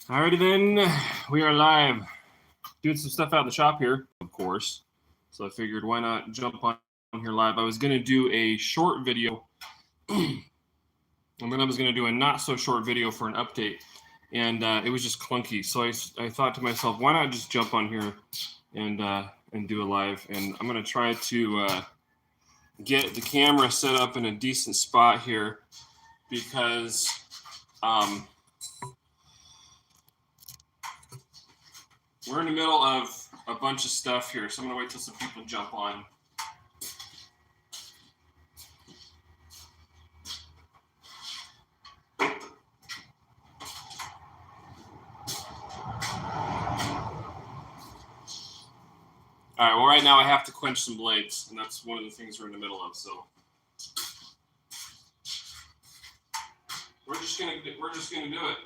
Alrighty then, we are live. Doing some stuff out in the shop here, of course. So I figured why not jump on here live. I was going to do a short video, and then I was going to do a not so short video for an update, and it was just clunky. So I thought to myself, why not just jump on here and do a live? And I'm going to try to get the camera set up in a decent spot here because we're in the middle of a bunch of stuff here, so I'm going to wait till some people jump on. All right, well, right now I have to quench some blades, and that's one of the things we're in the middle of, so we're just gonna do it.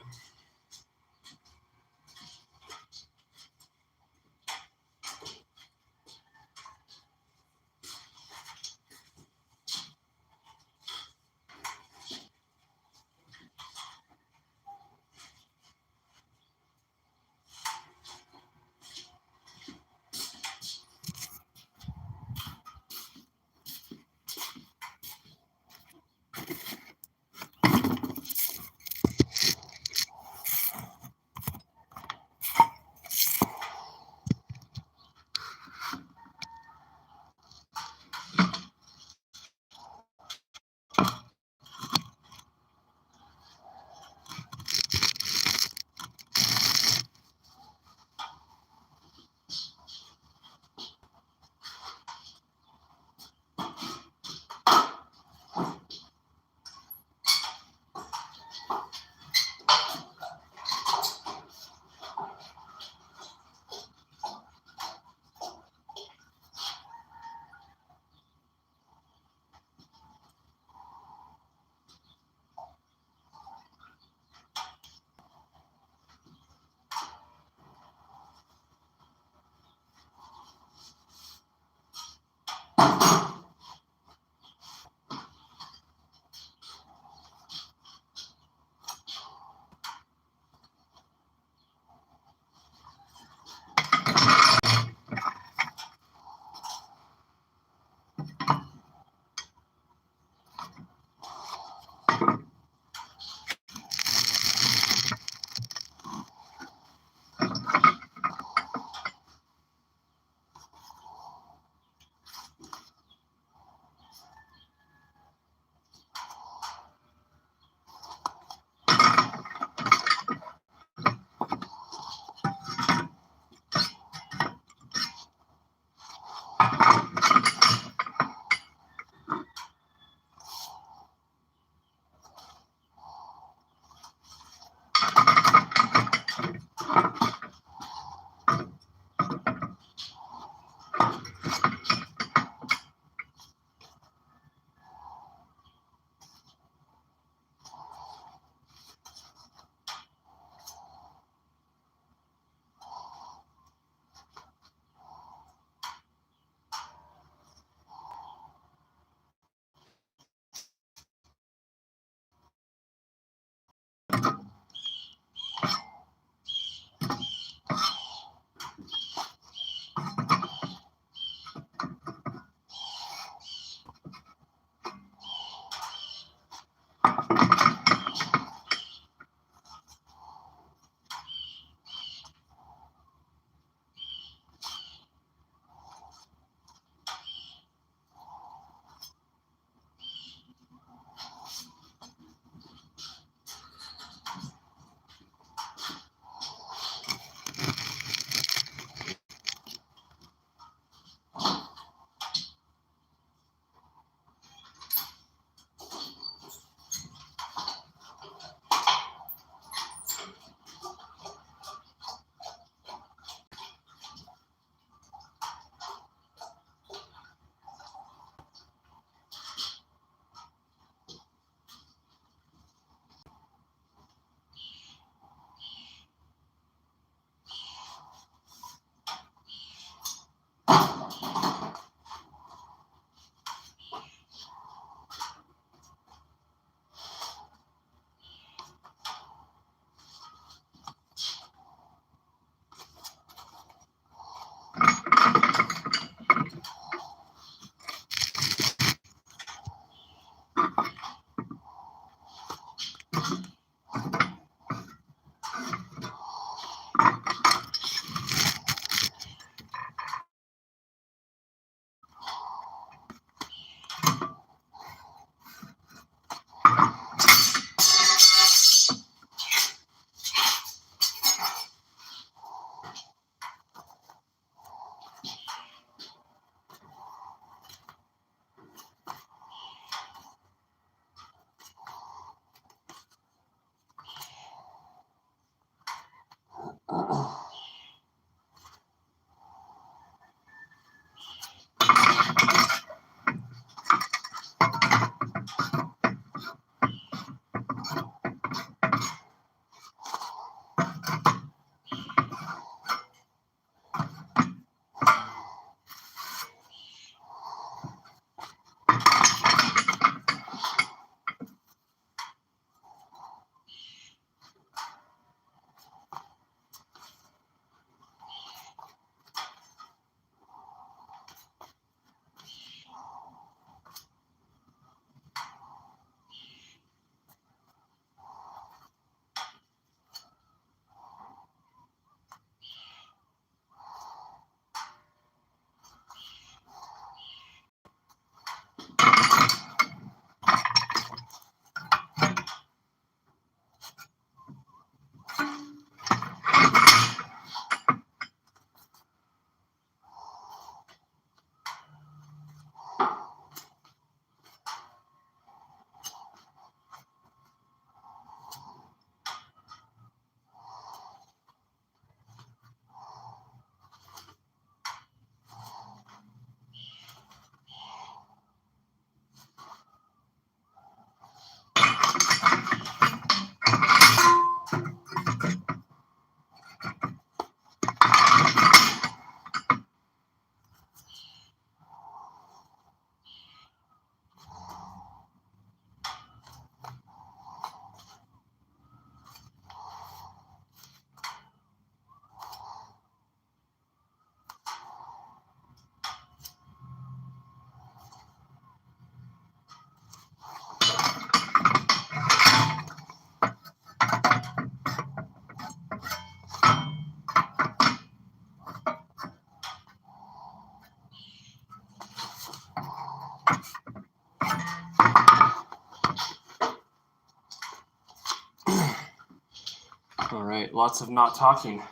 All right, lots of not talking.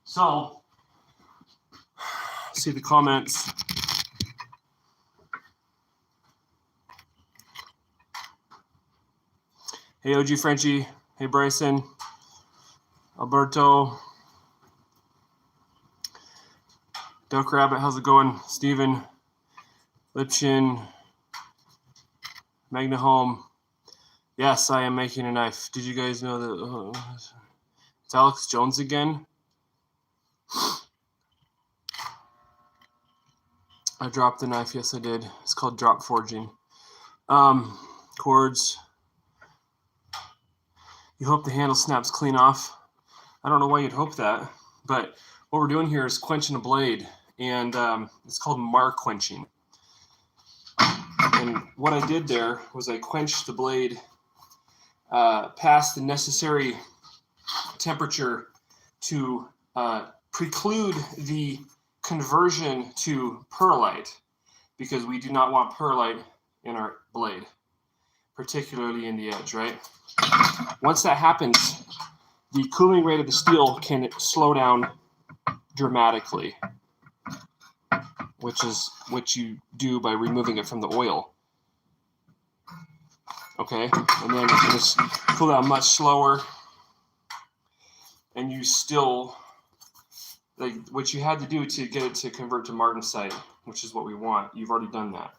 So, see the comments. Hey, OG Frenchie. Hey, Bryson. Alberto. Duck Rabbit, how's it going? Steven. Lipchin. Magna Home. Yes, I am making a knife. Did you guys know that? It's Alex Jones again. I dropped the knife. Yes, I did. It's called drop forging. Cords. You hope the handle snaps clean off. I don't know why you'd hope that, but what we're doing here is quenching a blade, and it's called mar quenching. And what I did there was I quenched the blade past the necessary temperature to preclude the conversion to perlite, because we do not want perlite in our blade, particularly in the edge, right? Once that happens, the cooling rate of the steel can slow down dramatically, which is what you do by removing it from the oil. Okay, and then it's just cool down much slower, and you still, like what you had to do to get it to convert to martensite, which is what we want, you've already done that.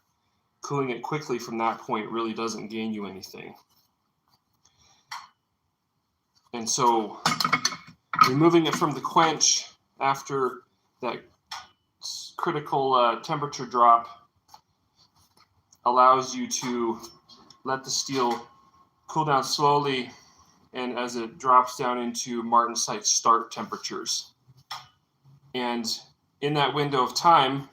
Cooling it quickly from that point really doesn't gain you anything. And so removing it from the quench after that critical temperature drop allows you to let the steel cool down slowly, and as it drops down into martensite start temperatures. And in that window of time,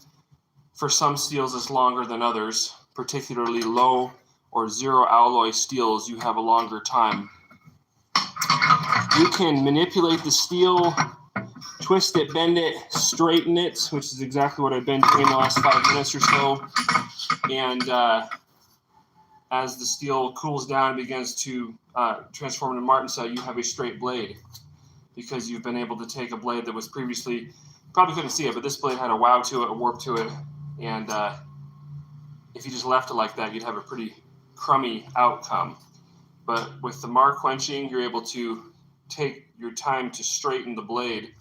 for some steels it's longer than others, particularly low or zero alloy steels, you have a longer time. You can manipulate the steel, twist it, bend it, straighten it, which is exactly what I've been doing the last 5 minutes or so. And as the steel cools down and begins to transform into martensite, you have a straight blade, because you've been able to take a blade that was previously, probably couldn't see it, but this blade had a wow to it, a warp to it, and if you just left it like that, you'd have a pretty crummy outcome. But with the mar quenching, you're able to take your time to straighten the blade.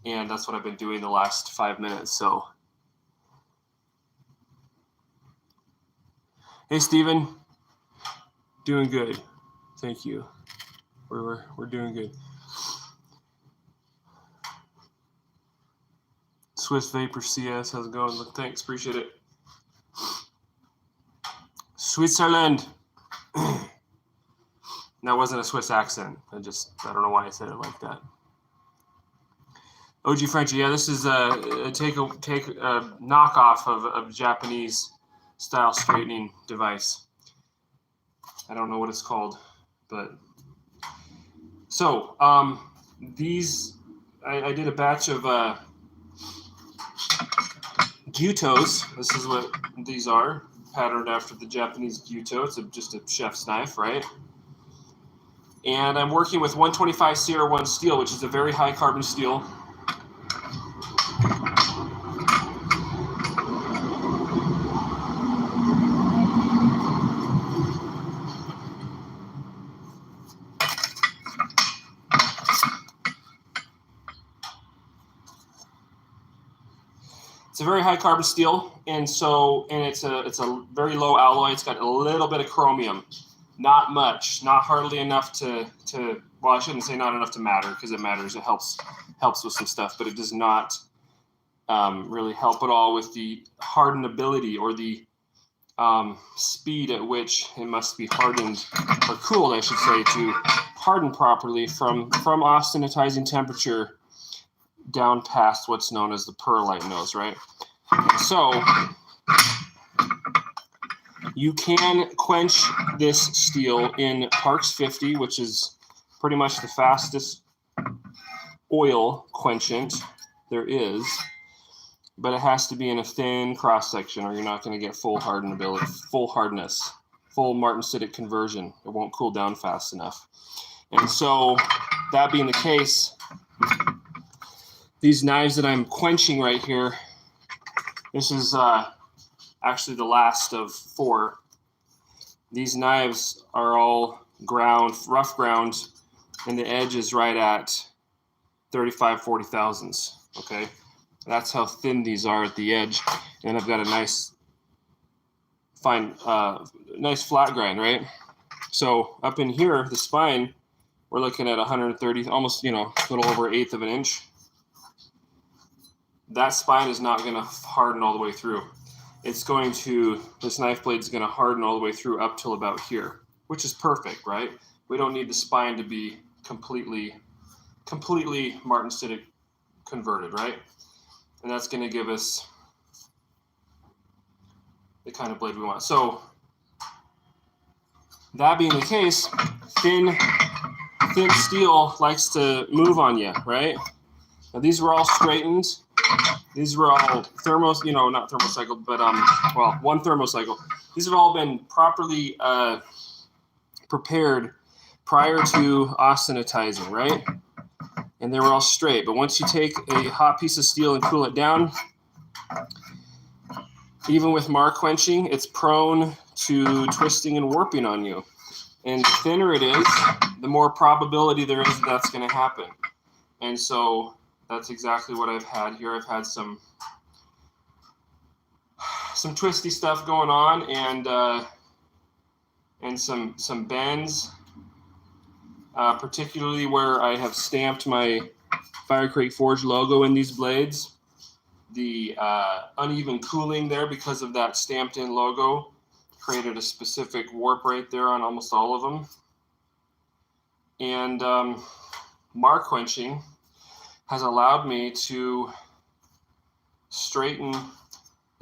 And that's what I've been doing the last 5 minutes. So, hey, Steven. Doing good. Thank you. We're doing good. Swiss Vapor CS, how's it going? Look, thanks, appreciate it. Switzerland. That wasn't a Swiss accent. I don't know why I said it like that. OG Frenchie, yeah, this is a knockoff of a Japanese style straightening device. I don't know what it's called, but so these I did a batch of gyutos. This is what these are, patterned after the Japanese gyuto. It's just a chef's knife, right? And I'm working with 125 CR1 steel, which is a very high carbon steel. It's a very high carbon steel, and it's a very low alloy. It's got a little bit of chromium, not much, not hardly enough to well, I shouldn't say not enough to matter, because it matters. It helps with some stuff, but it does not really help at all with the hardenability or the speed at which it must be hardened, or cooled, I should say, to harden properly from austenitizing temperature down past what's known as the perlite nose, right? So you can quench this steel in Parks 50, which is pretty much the fastest oil quenchant there is, but it has to be in a thin cross section, or you're not going to get full hardenability, full hardness, full martensitic conversion. It won't cool down fast enough. And so, that being the case, these knives that I'm quenching right here, this is actually the last of 4. These knives are all rough ground, and the edge is right at 35-40 thousandths, okay? That's how thin these are at the edge. And I've got a nice flat grind, right? So up in here, the spine, we're looking at 130, almost, a little over 1/8 of an inch. That spine is not going to harden all the way through. This knife blade is going to harden all the way through up till about here, which is perfect, right? We don't need the spine to be completely martensitic converted, right? And that's going to give us the kind of blade we want. So that being the case, thin steel likes to move on you, right? Now these were all straightened. These were all not thermocycled, but one thermocycle. These have all been properly prepared prior to austenitizing, right? And they were all straight. But once you take a hot piece of steel and cool it down, even with mar quenching, it's prone to twisting and warping on you. And the thinner it is, the more probability there is that's going to happen. And so that's exactly what I've had here. I've had some twisty stuff going on, and some bends, particularly where I have stamped my Fire Crate Forge logo in these blades. The uneven cooling there because of that stamped in logo created a specific warp right there on almost all of them. And mar quenching has allowed me to straighten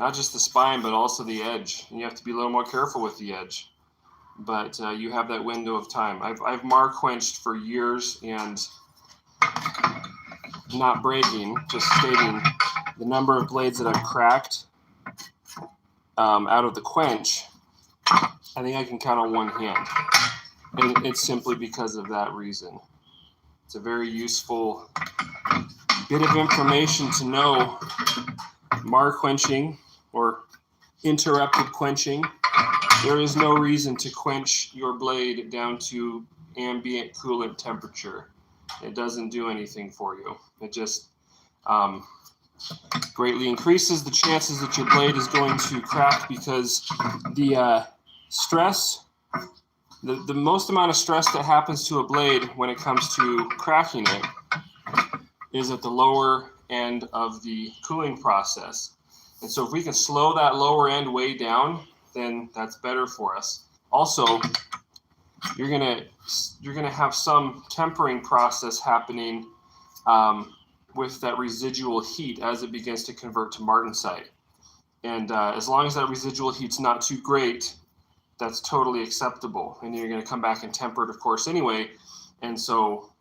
not just the spine, but also the edge. And you have to be a little more careful with the edge. But you have that window of time. I've mar quenched for years, and not bragging, just stating the number of blades that I've cracked out of the quench. I think I can count on one hand. And it's simply because of that reason. It's a very useful bit of information to know. Mar quenching, or interrupted quenching, there is no reason to quench your blade down to ambient coolant temperature. It doesn't do anything for you. It just greatly increases the chances that your blade is going to crack, because the stress, the most amount of stress that happens to a blade when it comes to cracking it is at the lower end of the cooling process. And so if we can slow that lower end way down, then that's better for us. Also, you're gonna have some tempering process happening with that residual heat as it begins to convert to martensite. And as long as that residual heat's not too great, that's totally acceptable. And you're going to come back and temper it, of course, anyway. And so,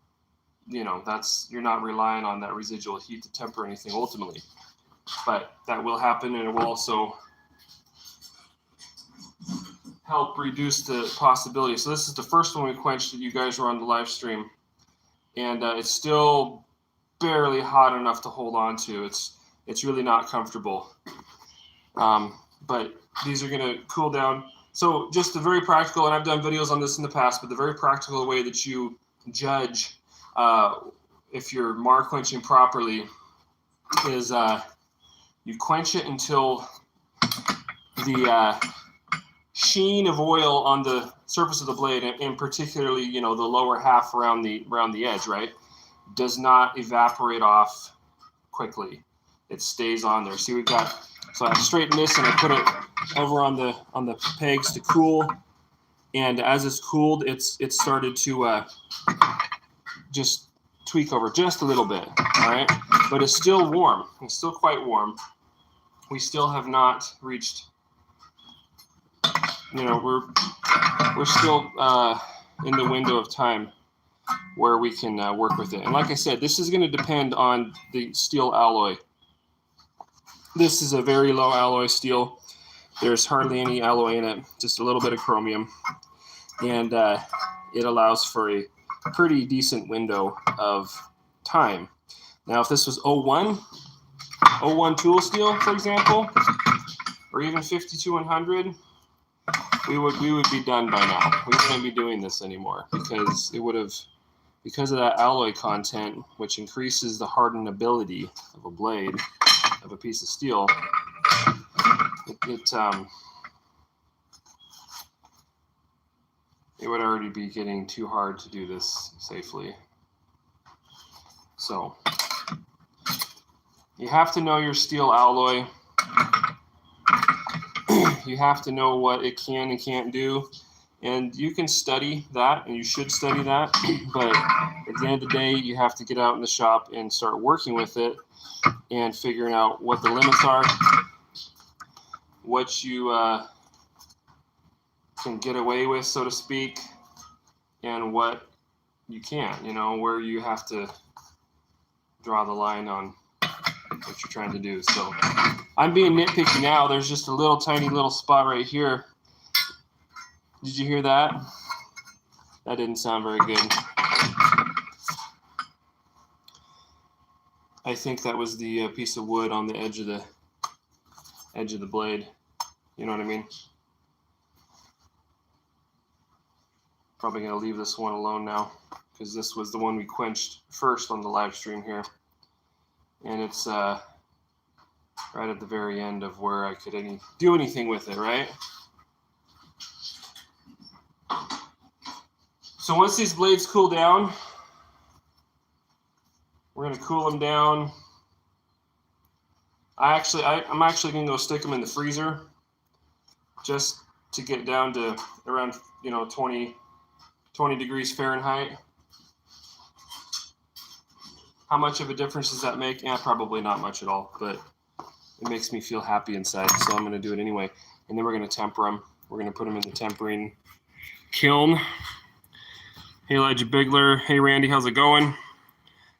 you know, you're not relying on that residual heat to temper anything ultimately. But that will happen, and it will also help reduce the possibility. So this is the first one we quenched that you guys were on the live stream. And it's still barely hot enough to hold on to. It's really not comfortable. But these are going to cool down. So just the very practical, and I've done videos on this in the past, but the very practical way that you judge if you're mar quenching properly is you quench it until the sheen of oil on the surface of the blade, and particularly, you know, the lower half around the edge, right, does not evaporate off quickly. It stays on there. See, so I straighten this and I put it over on the pegs to cool. And as it's cooled, it's started to just tweak over just a little bit. All right, but it's still warm. It's still quite warm. We still have not reached. You know, we're still in the window of time where we can work with it. And like I said, this is going to depend on the steel alloy. This is a very low alloy steel. There's hardly any alloy in it, just a little bit of chromium. And it allows for a pretty decent window of time. Now, if this was 01 tool steel, for example, or even 52100, we would be done by now. We wouldn't be doing this anymore, because because of that alloy content, which increases the hardenability of a blade, of a piece of steel, it would already be getting too hard to do this safely. So you have to know your steel alloy. You have to know what it can and can't do. And you can study that, and you should study that. But at the end of the day, you have to get out in the shop and start working with it and figuring out what the limits are, what you can get away with, so to speak, and what you can't, you know, where you have to draw the line on what you're trying to do. So I'm being nitpicky now. There's just a little tiny little spot right here. Did you hear that? That didn't sound very good. I think that was the piece of wood on the edge of the blade. You know what I mean? Probably gonna leave this one alone now, because this was the one we quenched first on the live stream here. And it's right at the very end of where I could do anything with it, right? So once these blades cool down, we're going to cool them down. I'm actually going to go stick them in the freezer just to get down to around, 20 degrees Fahrenheit. How much of a difference does that make? Probably not much at all, but it makes me feel happy inside, so I'm going to do it anyway. And then we're going to temper them. We're going to put them in the tempering kiln. Hey, Elijah Bigler. Hey, Randy, how's it going?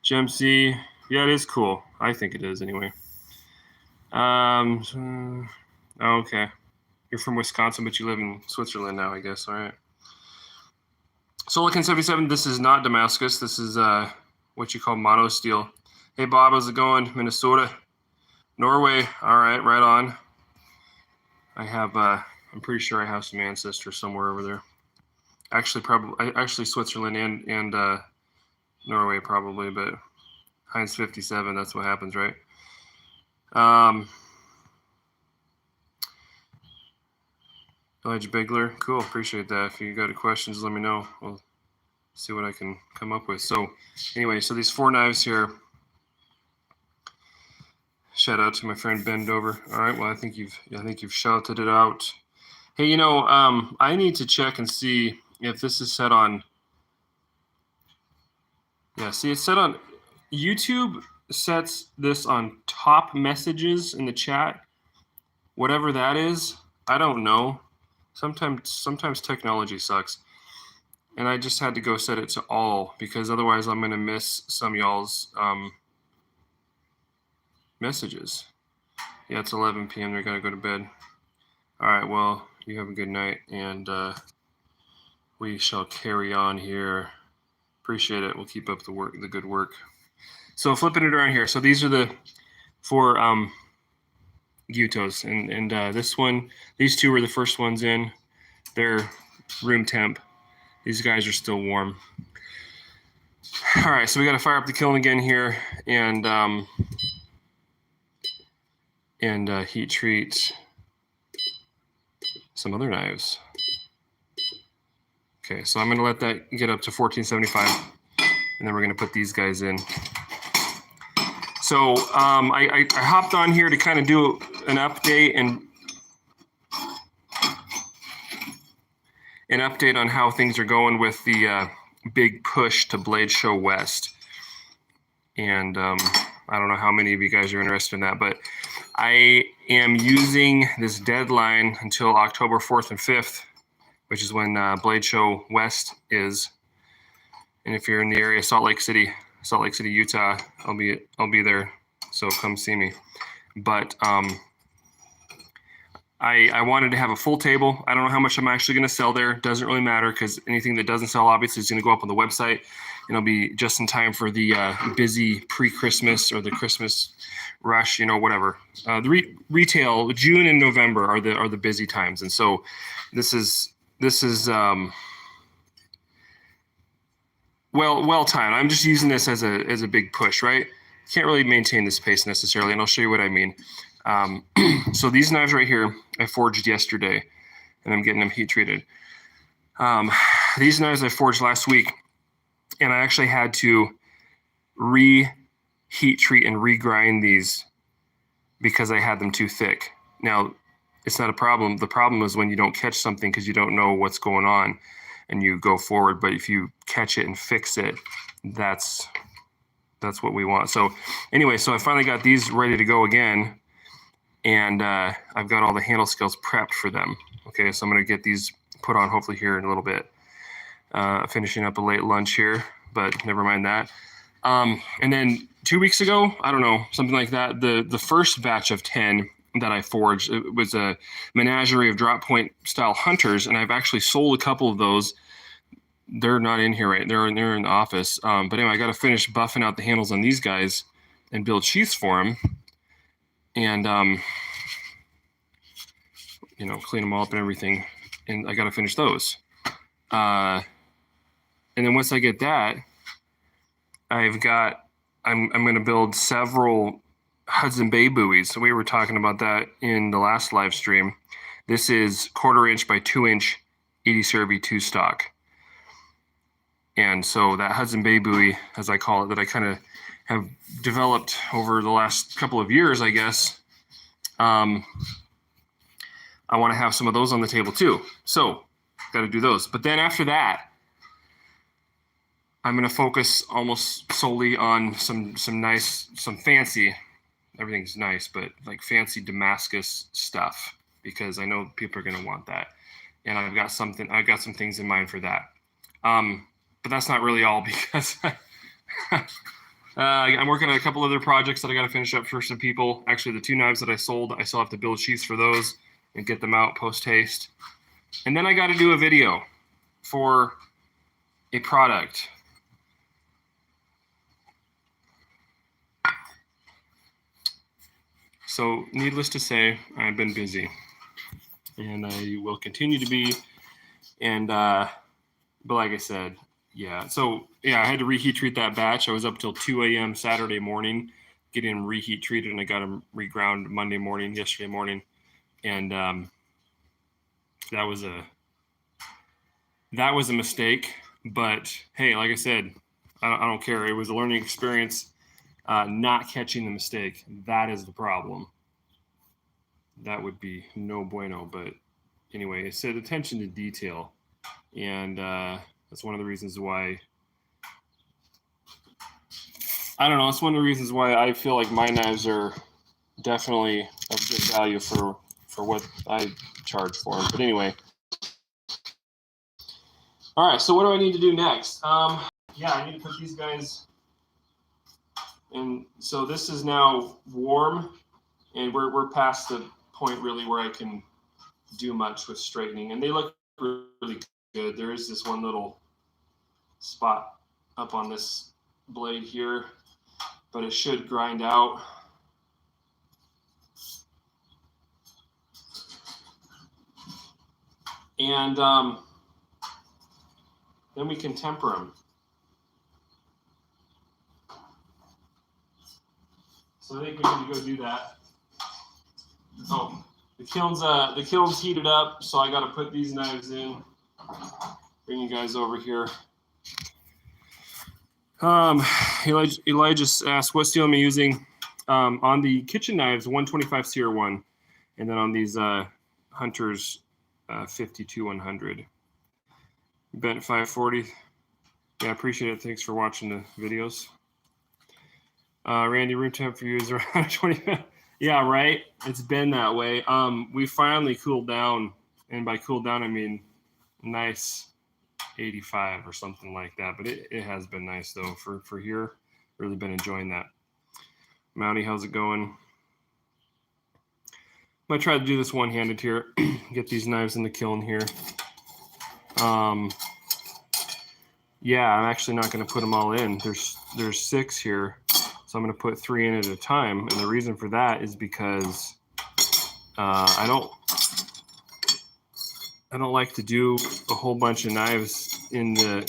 GMC. Yeah, it is cool. I think it is anyway. Okay. You're from Wisconsin, but you live in Switzerland now, I guess. All right. Solican 77, this is not Damascus. This is what you call mono steel. Hey, Bob, how's it going? Minnesota. Norway. All right, right on. I'm pretty sure I have some ancestors somewhere over there. Actually, Switzerland and Norway probably, but Heinz 57, that's what happens, right? Elijah Bigler, cool, appreciate that. If you got any questions, let me know. We'll see what I can come up with. So anyway, so these 4 knives here. Shout out to my friend Bend Over. All right, well, I think you've shouted it out. Hey, you know, I need to check and see if this is set on. Yeah, see, it's set on. YouTube sets this on top messages in the chat. Whatever that is, I don't know. Sometimes technology sucks. And I just had to go set it to all because otherwise I'm going to miss some y'all's messages. Yeah, it's 11 p.m. They're going to go to bed. All right, well, you have a good night, and we shall carry on here. Appreciate it. We'll keep up the good work. So flipping it around here. So these are the 4 Gyutos, and this one, these 2 were the first ones in. They're room temp. These guys are still warm. All right, so we got to fire up the kiln again here, and heat treat some other knives. Okay, so I'm going to let that get up to 1475, and then we're going to put these guys in. So I hopped on here to kind of do an update on how things are going with the big push to Blade Show West. And I don't know how many of you guys are interested in that, but I am using this deadline until October 4th and 5th, which is when Blade Show West is. And if you're in the area, Salt Lake City, Utah, I'll be there. So come see me. But I wanted to have a full table. I don't know how much I'm actually going to sell there. Doesn't really matter because anything that doesn't sell obviously is going to go up on the website, and it'll be just in time for the busy pre-Christmas or the Christmas rush, you know, whatever. The retail June and November are the busy times, and so this is well timed. I'm just using this as a big push, right? Can't really maintain this pace necessarily, and I'll show you what I mean. So these knives right here, I forged yesterday, and I'm getting them heat treated. These knives I forged last week, and I actually had to heat treat and regrind these because I had them too thick. Now, it's not a problem. The problem is when you don't catch something because you don't know what's going on and you go forward. But if you catch it and fix it, that's what we want. So anyway, so I finally got these ready to go again. And I've got all the handle scales prepped for them. Okay, so I'm going to get these put on hopefully here in a little bit. Finishing up a late lunch here, but never mind that. And then 2 weeks ago, I don't know, something like that, the first batch of 10 that I forged, it was a menagerie of drop point style hunters, and I've actually sold a couple of those. They're not in here, right? They're in the office. But anyway, I got to finish buffing out the handles on these guys and build sheaths for them. And, you know, clean them all up and everything. And I got to finish those. And then once I get that, I'm going to build several Hudson Bay buoys. So we were talking about that in the last live stream. This is 1/4 inch by 2 inch Edie Servey 2 stock. And so that Hudson Bay buoy, as I call it, that I kind of have developed over the last couple of years, I guess. I want to have some of those on the table too. So got to do those. But then after that, I'm going to focus almost solely on some fancy, everything's nice, but like fancy Damascus stuff, because I know people are going to want that. And I've got some things in mind for that. But that's not really all, because I'm working on a couple other projects that I got to finish up for some people. Actually, the 2 knives that I sold, I still have to build sheaths for those and get them out post-haste. And then I got to do a video for a product. So needless to say, I've been busy, and I will continue to be. And but like I said, Yeah, so yeah, I had to reheat treat that batch. I was up till 2 a.m. Saturday morning getting them reheat treated, and I got them reground Monday morning, yesterday morning, and that was a mistake. But hey, like I said, I don't care. It was a learning experience. Not catching the mistake, that is the problem. That would be no bueno. But anyway, it said attention to detail, and that's one of the reasons why. I don't know. It's one of the reasons why I feel like my knives are definitely of good value for what I charge for them. But anyway, all right. So what do I need to do next? Yeah, I need to put these guys in. So this is now warm, and we're past the point really where I can do much with straightening, and they look really good. There is this one little spot up on this blade here, but it should grind out. And then we can temper them. So I think we need to go do that. Oh, the kiln's heated up, so I got to put these knives in. Bring you guys over here. Elijah asked, what steel am I using? On the kitchen knives, 125 CR1, and then on these Hunters, 52-100. Bent 540. Yeah, I appreciate it. Thanks for watching the videos. Randy, room temp for you is around 20. Yeah, right. It's been that way. We finally cooled down, and by cooled down I mean nice 85 or something like that. But it has been nice though for here. Really been enjoying that. Mountie, how's it going? I'm gonna try to do this one-handed here. Get these knives in the kiln here. Yeah, I'm actually not going to put them all in. There's 6 here, so I'm going to put 3 in at a time. And the reason for that is because I don't like to do a whole bunch of knives to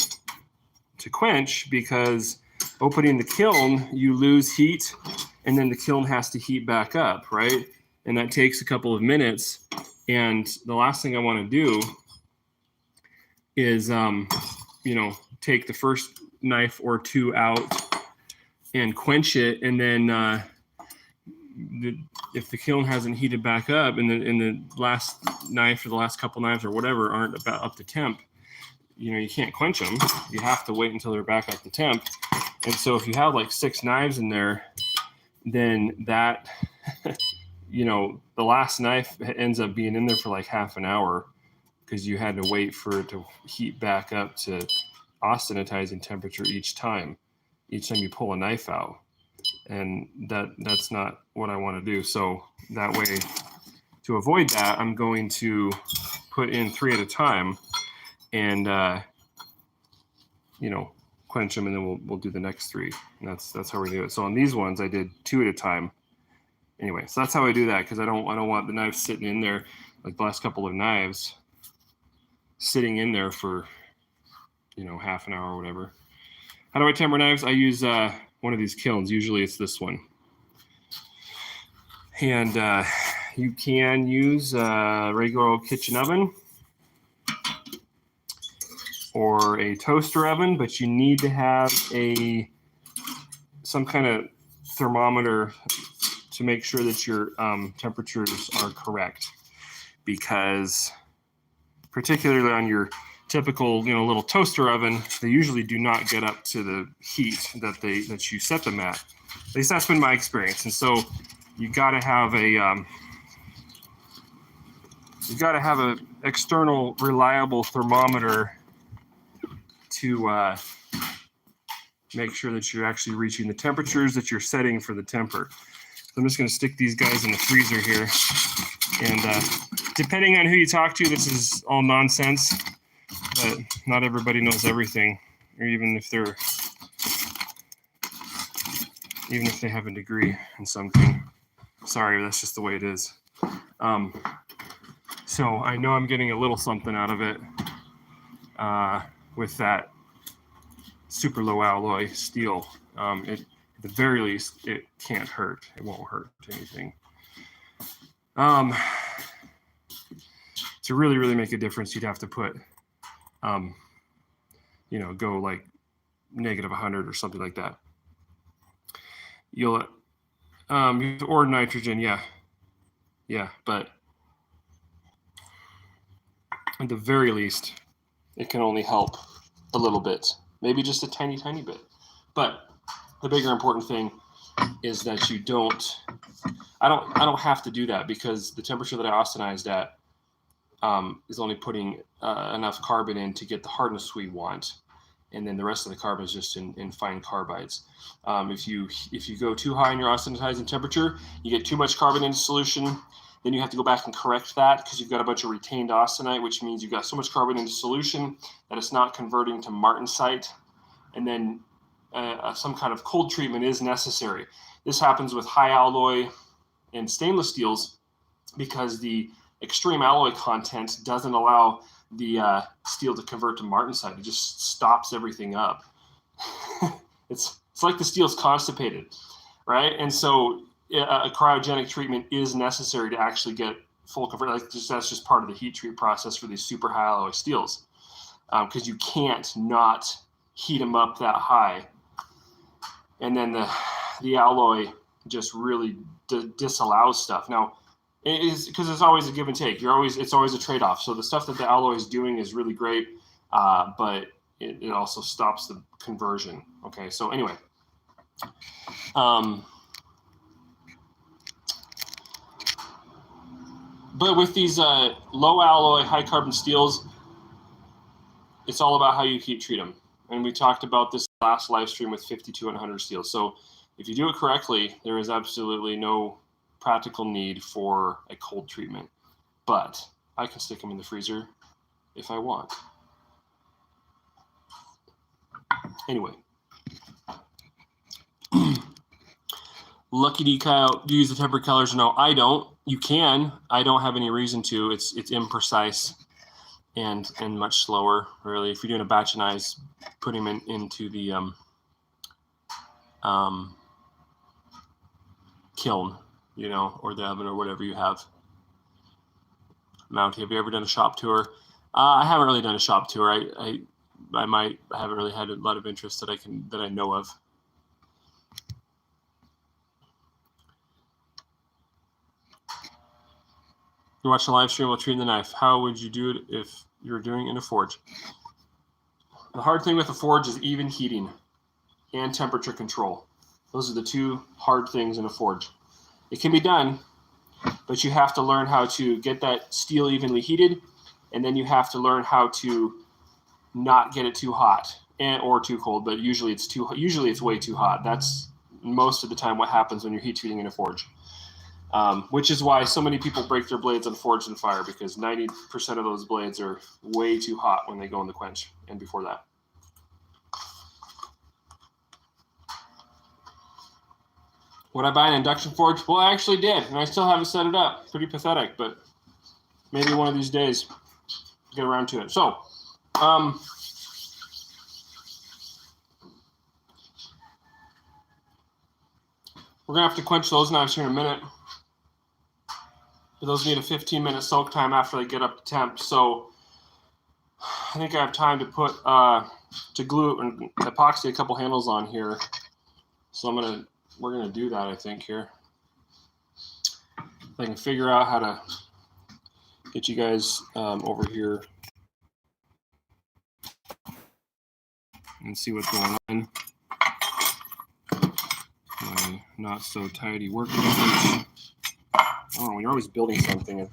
quench, because opening the kiln, you lose heat, and then the kiln has to heat back up, right? And that takes a couple of minutes. And the last thing I want to do is take the first knife or 2 out and quench it, and then if the kiln hasn't heated back up, and the last knife or the last couple knives or whatever aren't about up to temp, you can't quench them. You have to wait until they're back up to temp. And so if you have like 6 knives in there, then that the last knife ends up being in there for like half an hour, because you had to wait for it to heat back up to austenitizing temperature each time you pull a knife out. And that's not what I want to do. So that way, to avoid that, I'm going to put in 3 at a time, and quench them, and then we'll do the next 3. And that's how we do it. So on these ones, I did 2 at a time. Anyway, so that's how I do that, because I don't want the knives sitting in there, like the last couple of knives sitting in there for half an hour or whatever. How do I temper knives? I use one of these kilns. Usually it's this one. And you can use a regular kitchen oven or a toaster oven, but you need to have some kind of thermometer to make sure that your temperatures are correct, because particularly on your typical little toaster oven, they usually do not get up to the heat that you set them at. At least that's been my experience. And so you got to have a external reliable thermometer to make sure that you're actually reaching the temperatures that you're setting for the temper. So I'm just going to stick these guys in the freezer here, and depending on who you talk to, this is all nonsense. But not everybody knows everything, or even if they have a degree in something. Sorry, that's just the way it is. So I know I'm getting a little something out of it with that super low alloy steel. At the very least, it can't hurt. It won't hurt anything. To really, really make a difference, you'd have to put, go like -100 or something like that. You'll, or nitrogen, yeah, but at the very least, it can only help a little bit, maybe just a tiny, tiny bit. But the bigger important thing is that you don't. I don't have to do that because the temperature that I austenized at is only putting enough carbon in to get the hardness we want, and then the rest of the carbon is just in fine carbides. If you go too high in your austenizing temperature, you get too much carbon into solution. Then you have to go back and correct that because you've got a bunch of retained austenite, which means you've got so much carbon into solution that it's not converting to martensite. And then some kind of cold treatment is necessary. This happens with high alloy and stainless steels because the extreme alloy content doesn't allow the steel to convert to martensite. It just stops everything up. It's like the steel's constipated, right? And so a cryogenic treatment is necessary to actually get full conversion. That's just part of the heat treat process for these super high alloy steels, because you can't not heat them up that high, and then the alloy just really disallows stuff. Now, it is because it's always a give and take. It's always a trade-off. So the stuff that the alloy is doing is really great, but it also stops the conversion. Okay, so anyway. But with these low alloy, high carbon steels, it's all about how you heat treat them. And we talked about this last live stream with 52 and 100 steel. So if you do it correctly, there is absolutely no practical need for a cold treatment. But I can stick them in the freezer if I want. Anyway. Lucky D Kyle, do you use the tempered colors? No, I don't. You can. I don't have any reason to. It's imprecise and much slower, really. If you're doing a batch anize, put them into the kiln, or the oven or whatever you have. Mountie, have you ever done a shop tour? I haven't really done a shop tour. I haven't really had a lot of interest that I know of. You watch the live stream while treating the knife. How would you do it if you were doing it in a forge? The hard thing with a forge is even heating and temperature control. Those are the two hard things in a forge. It can be done, but you have to learn how to get that steel evenly heated, and then you have to learn how to not get it too hot or too cold. But usually it's way too hot. That's most of the time what happens when you're heat treating in a forge. Which is why so many people break their blades on forged and fire, because 90% of those blades are way too hot when they go in the quench and before that. Would I buy an induction forge? Well, I actually did, and I still haven't set it up. Pretty pathetic, but maybe one of these days get around to it. So, we're going to have to quench those knives here in a minute. But those need a 15-minute soak time after they get up to temp. So I think I have time to put to glue and epoxy a couple handles on here. So we're gonna do that, I think, here. If I can figure out how to get you guys over here and see what's going on. My not so tidy workbench. Oh, when you're always building something, you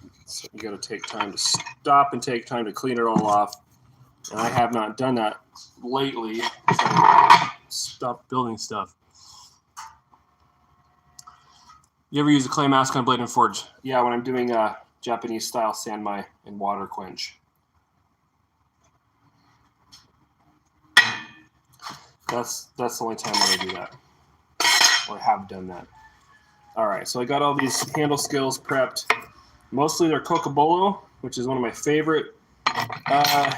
got to take time to stop and take time to clean it all off. And I have not done that lately. Stop building stuff. You ever use a clay mask on a blade and forge? Yeah, when I'm doing a Japanese style sanmai and water quench. That's the only time I do that, or have done that. All right, so I got all these handle skills prepped. Mostly they're Cocobolo, which is one of my favorite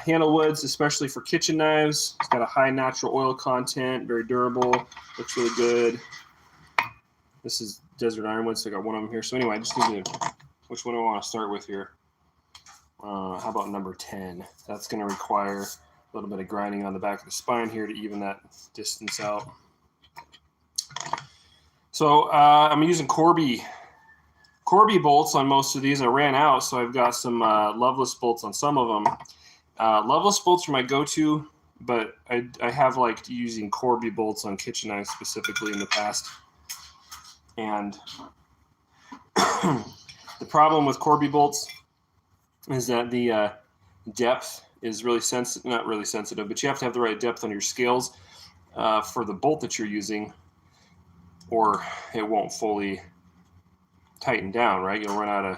Handle woods, especially for kitchen knives. It's got a high natural oil content, very durable, looks really good. This is desert ironwood, so I got one of them here. So anyway, I just need to, which one do I want to start with here? How about number 10? That's going to require a little bit of grinding on the back of the spine here to even that distance out. So I'm using Corby bolts on most of these. I ran out, so I've got some Loveless bolts on some of them. Loveless bolts are my go-to, but I have liked using Corby bolts on kitchen knives specifically in the past. And the problem with Corby bolts is that the depth is really sensitive, not really sensitive, but you have to have the right depth on your scales for the bolt that you're using, or it won't fully tighten down, right? You'll run out of,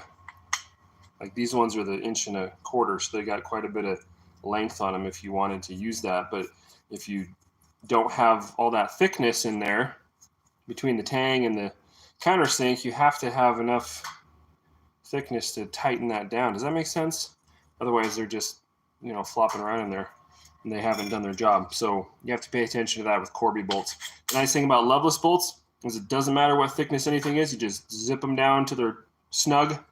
like these ones are the 1.25 inches, so they got quite a bit of length on them if you wanted to use that. But if you don't have all that thickness in there between the tang and the countersink, you have to have enough thickness to tighten that down. Does that make sense? Otherwise they're just, you know, flopping around in there and they haven't done their job. So you have to pay attention to that with Corby bolts. The nice thing about Loveless bolts is it doesn't matter what thickness anything is, you just zip them down to their snug.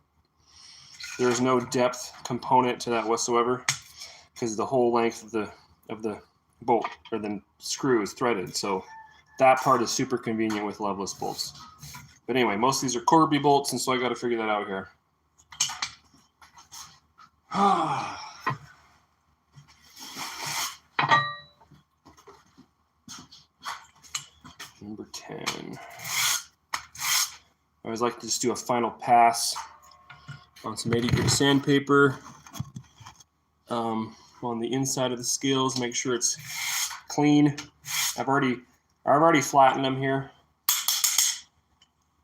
There's no depth component to that whatsoever because the whole length of the bolt or the screw is threaded. So that part is super convenient with Loveless bolts. But anyway, most of these are Corby bolts, and so I got to figure that out here. Number 10. I always like to just do a final pass on some 80 grit sandpaper on the inside of the scales. Make sure it's clean. I've already flattened them here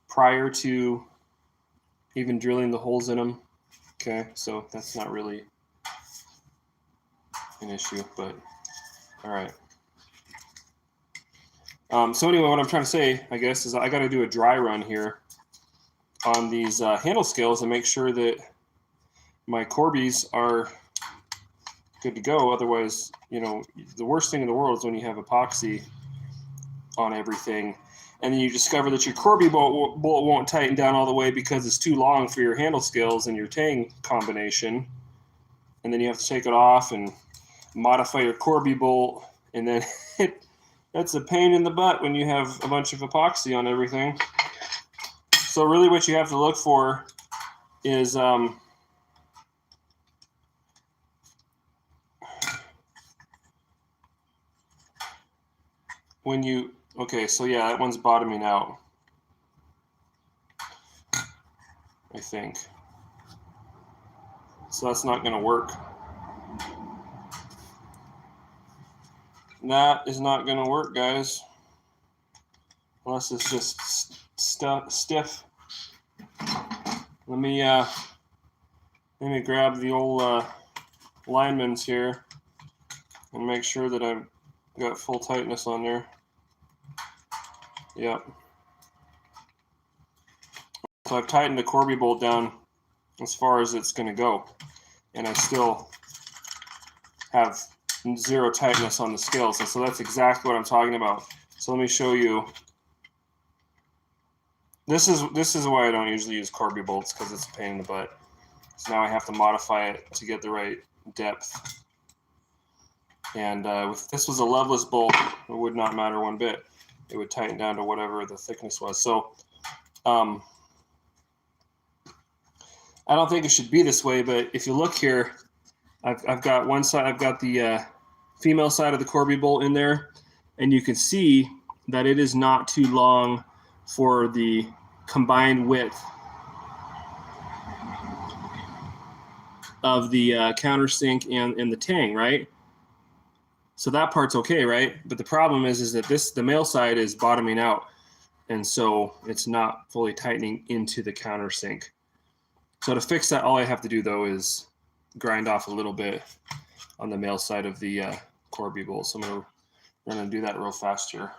prior to even drilling the holes in them. Okay, so that's not really an issue, but all right. So anyway, what I'm trying to say, I guess, is I got to do a dry run here on these handle scales and make sure that my Corbys are good to go. Otherwise, you know, the worst thing in the world is when you have epoxy on everything and then you discover that your Corby bolt won't tighten down all the way because it's too long for your handle scales and your tang combination. And then you have to take it off and modify your Corby bolt, and then that's a pain in the butt when you have a bunch of epoxy on everything. So really what you have to look for is when you, okay, so yeah, that one's bottoming out, I think. So that's not going to work. That is not going to work, guys, unless it's just stiff. Let me grab the old lineman's here and make sure that I've got full tightness on there. Yep. So I've tightened the Corby bolt down as far as it's going to go, and I still have zero tightness on the scales. And so that's exactly what I'm talking about. So let me show you. This is why I don't usually use Corby bolts, because it's a pain in the butt. So now I have to modify it to get the right depth. And if this was a Loveless bolt, it would not matter one bit. It would tighten down to whatever the thickness was. So I don't think it should be this way, but if you look here, I've got one side, I've got the female side of the Corby bolt in there, and you can see that it is not too long for the combined width of the countersink and the tang, right? So that part's okay, right? But the problem is that the male side is bottoming out, and so it's not fully tightening into the countersink. So to fix that, all I have to do though is grind off a little bit on the male side of the Corby bolt. So I'm gonna do that real fast here.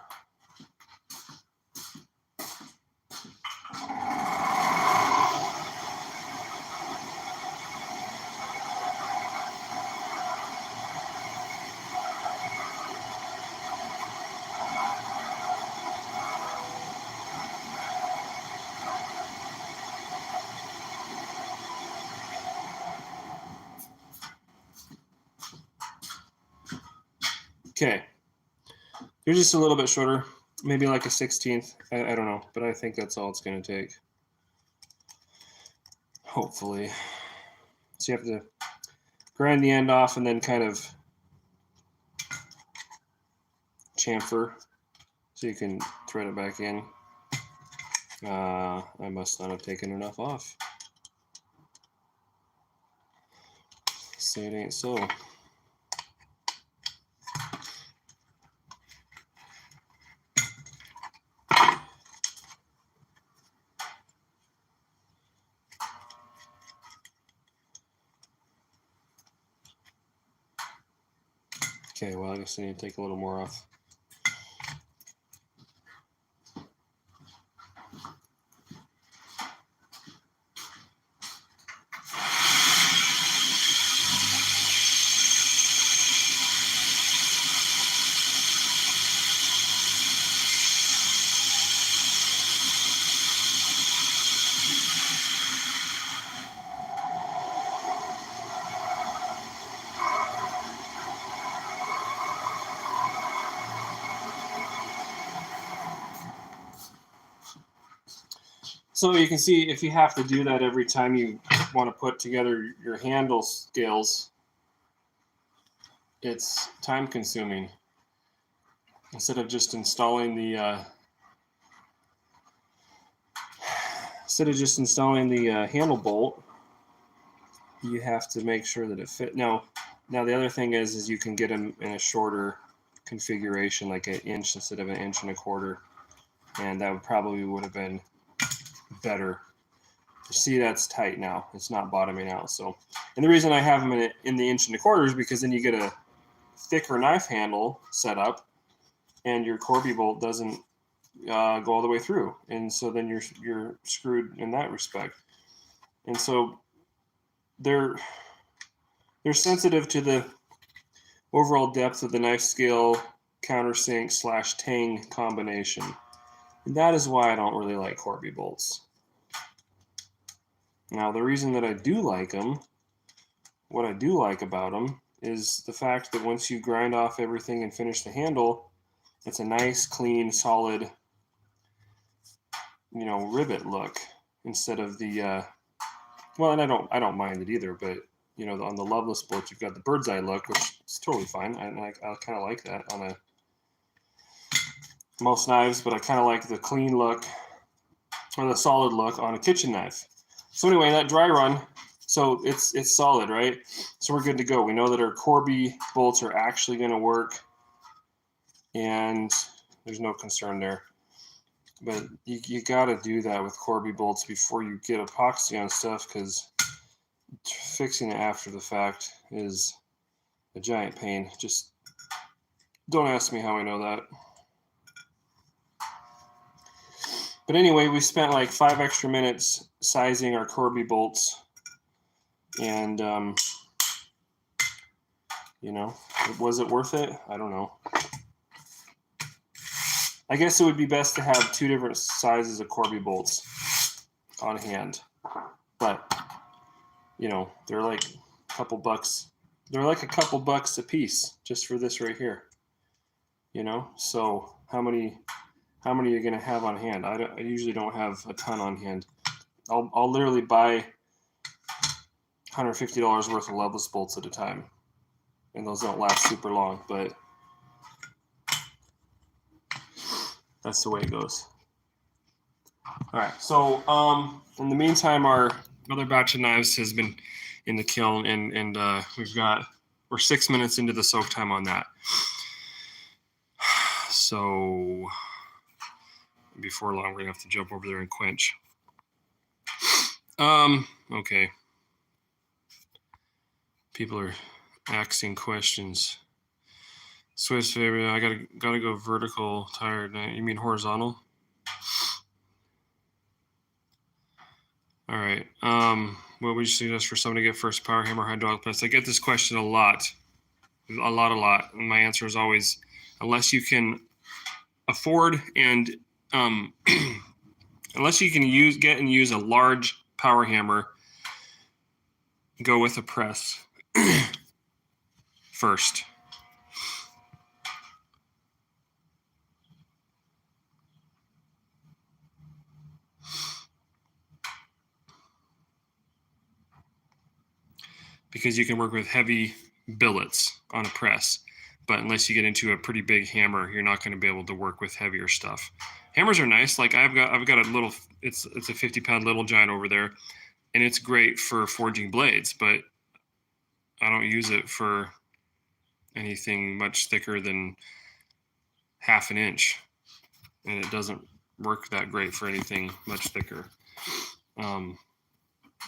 Okay. They're just a little bit shorter, maybe like a 16th. I don't know, but I think that's all it's going to take. Hopefully. So you have to grind the end off and then kind of chamfer so you can thread it back in. I must not have taken enough off. Say it ain't so. Okay, well, I guess I need to take a little more off. So you can see if you have to do that every time you want to put together your handle scales, it's time consuming. Instead of just installing the handle bolt, you have to make sure that it fit. Now the other thing is you can get them in a shorter configuration, like 1 inch instead of 1 1/4 inch, and that would have been better. You see, that's tight now. It's not bottoming out. So, and the reason I have them in the 1 1/4 inch is because then you get a thicker knife handle set up, and your Corby bolt doesn't go all the way through, and so then you're screwed in that respect. And so they're sensitive to the overall depth of the knife scale countersink / tang combination, and that is why I don't really like Corby bolts. Now, the reason that I do like them, what I do like about them, is the fact that once you grind off everything and finish the handle, it's a nice, clean, solid, rivet look instead of the well, and I don't mind it either, but on the Loveless bolt you've got the bird's eye look, which is totally fine. I kind of like that on most knives, but I kind of like the clean look or the solid look on a kitchen knife. So anyway, that dry run, so it's solid, right? So we're good to go. We know that our Corby bolts are actually going to work, and there's no concern there. But you got to do that with Corby bolts before you get epoxy on stuff, because fixing it after the fact is a giant pain. Just don't ask me how I know that. But anyway, we spent like 5 extra minutes sizing our Corby bolts, and was it worth it? I don't know. I guess it would be best to have 2 different sizes of Corby bolts on hand, but they're like a couple bucks. They're like a couple bucks a piece just for this right here. So how many are you going to have on hand? I usually don't have a ton on hand. I'll literally buy $150 worth of Loveless bolts at a time, and those don't last super long, but that's the way it goes. All right, so in the meantime, our other batch of knives has been in the kiln, and we're 6 minutes into the soak time on that. So before long, we're gonna have to jump over there and quench. Okay. People are asking questions. Swiss favorite. I gotta go vertical. Tired. You mean horizontal? All right. What would you suggest for someone to get first power hammer hydraulic press? I get this question a lot. And my answer is always, unless you can afford and unless you can use a large power hammer, go with a press first. because you can work with heavy billets on a press. But unless you get into a pretty big hammer, you're not going to be able to work with heavier stuff. Hammers are nice. Like I've got a little, it's a 50-pound Little Giant over there, and it's great for forging blades, but I don't use it for anything much thicker than ½ an inch, and it doesn't work that great for anything much thicker. And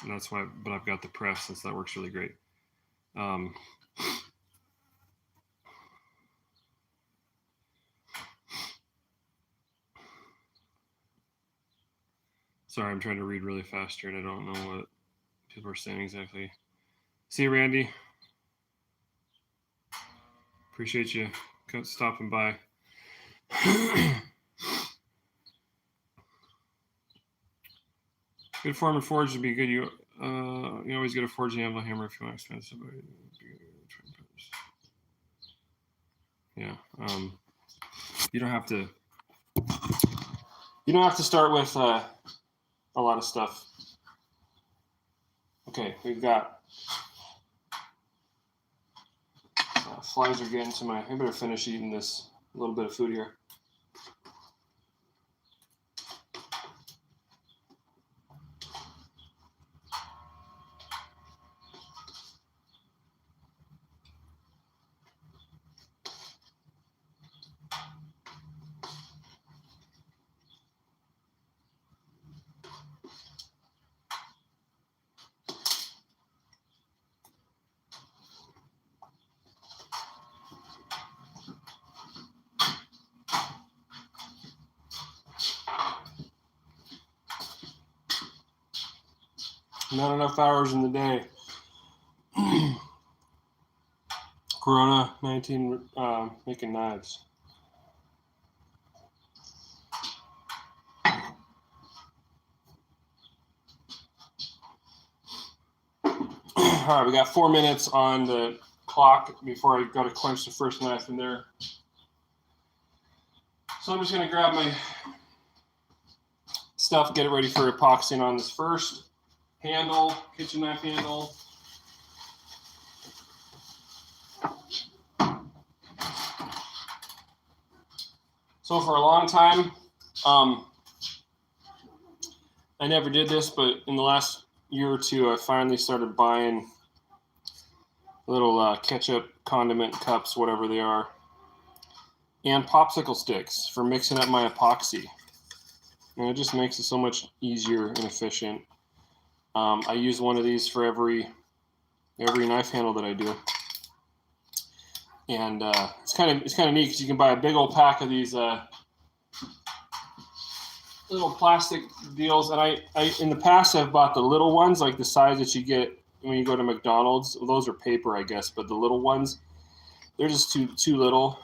that's why, but I've got the press since that works really great. Sorry, I'm trying to read really fast here, and I don't know what people are saying exactly. See you, Randy. Appreciate you stopping by. Good form and forge would be good. You always get a forging anvil hammer if you want expensive. Yeah. You don't have to. You don't have to start with a lot of stuff. Okay, we've got flies are getting to my. I better finish eating this little bit of food here. Not enough hours in the day. Corona 19 making knives. All right, we got 4 minutes on the clock before I got to quench the first knife in there. So I'm just going to grab my stuff, get it ready for epoxying on this first handle, kitchen knife handle. So for a long time, I never did this, but in the last year or two, I finally started buying little ketchup condiment cups, whatever they are, and popsicle sticks for mixing up my epoxy. And it just makes it so much easier and efficient. I use one of these for every knife handle that I do, and it's kind of neat because you can buy a big old pack of these little plastic deals. And I in the past I've bought the little ones, like the size that you get when you go to McDonald's. Those are paper, I guess, but the little ones, they're just too little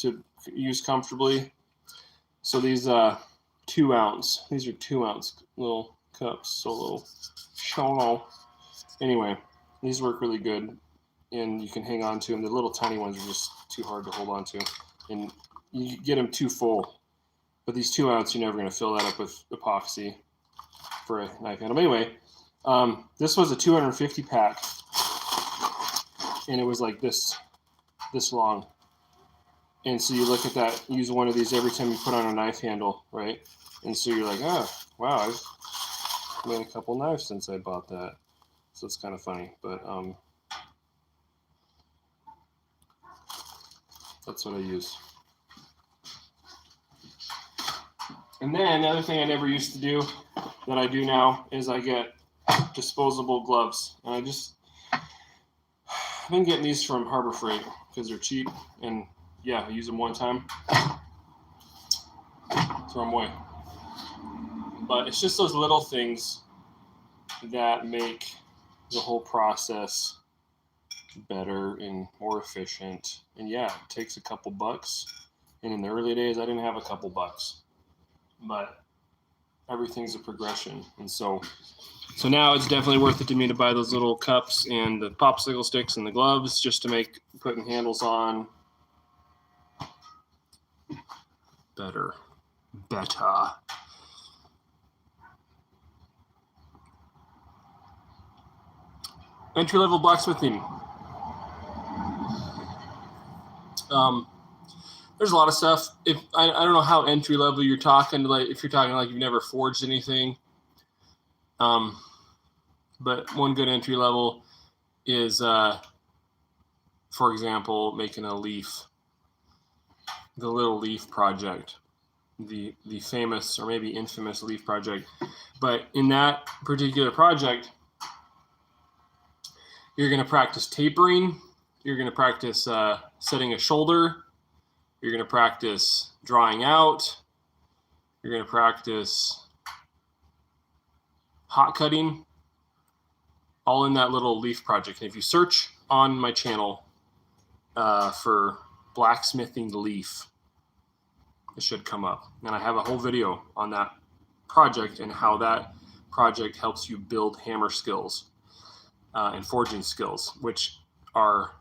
to use comfortably. So these 2 ounce, these are 2 ounce little cups, so little. Anyway, these work really good, and you can hang on to them. The little tiny ones are just too hard to hold on to, and you get them too full. But these 2 ounce, you're never going to fill that up with epoxy for a knife handle. But anyway, this was a 250 pack, and it was like this long. And so you look at that, use one of these every time you put on a knife handle, right? And so you're like, oh, wow, I've made a couple knives since I bought that. So it's kind of funny, but that's what I use. And then the other thing I never used to do that I do now is I get disposable gloves. And I've been getting these from Harbor Freight because they're cheap, and yeah, I use them one time, throw them away. But it's just those little things that make the whole process better and more efficient. And yeah, it takes a couple bucks. And in the early days, I didn't have a couple bucks, but everything's a progression. And so now it's definitely worth it to me to buy those little cups and the popsicle sticks and the gloves just to make putting handles on better. Entry-level blacksmithing. There's a lot of stuff. If I don't know how entry-level you're talking, like if you're talking like you've never forged anything. But one good entry level is, for example, making a leaf, the little leaf project, the famous or maybe infamous leaf project. But in that particular project, you're going to practice tapering. You're going to practice setting a shoulder. You're going to practice drawing out. You're going to practice hot cutting, all in that little leaf project. And if you search on my channel for blacksmithing leaf, it should come up. And I have a whole video on that project and how that project helps you build hammer skills and forging skills, which are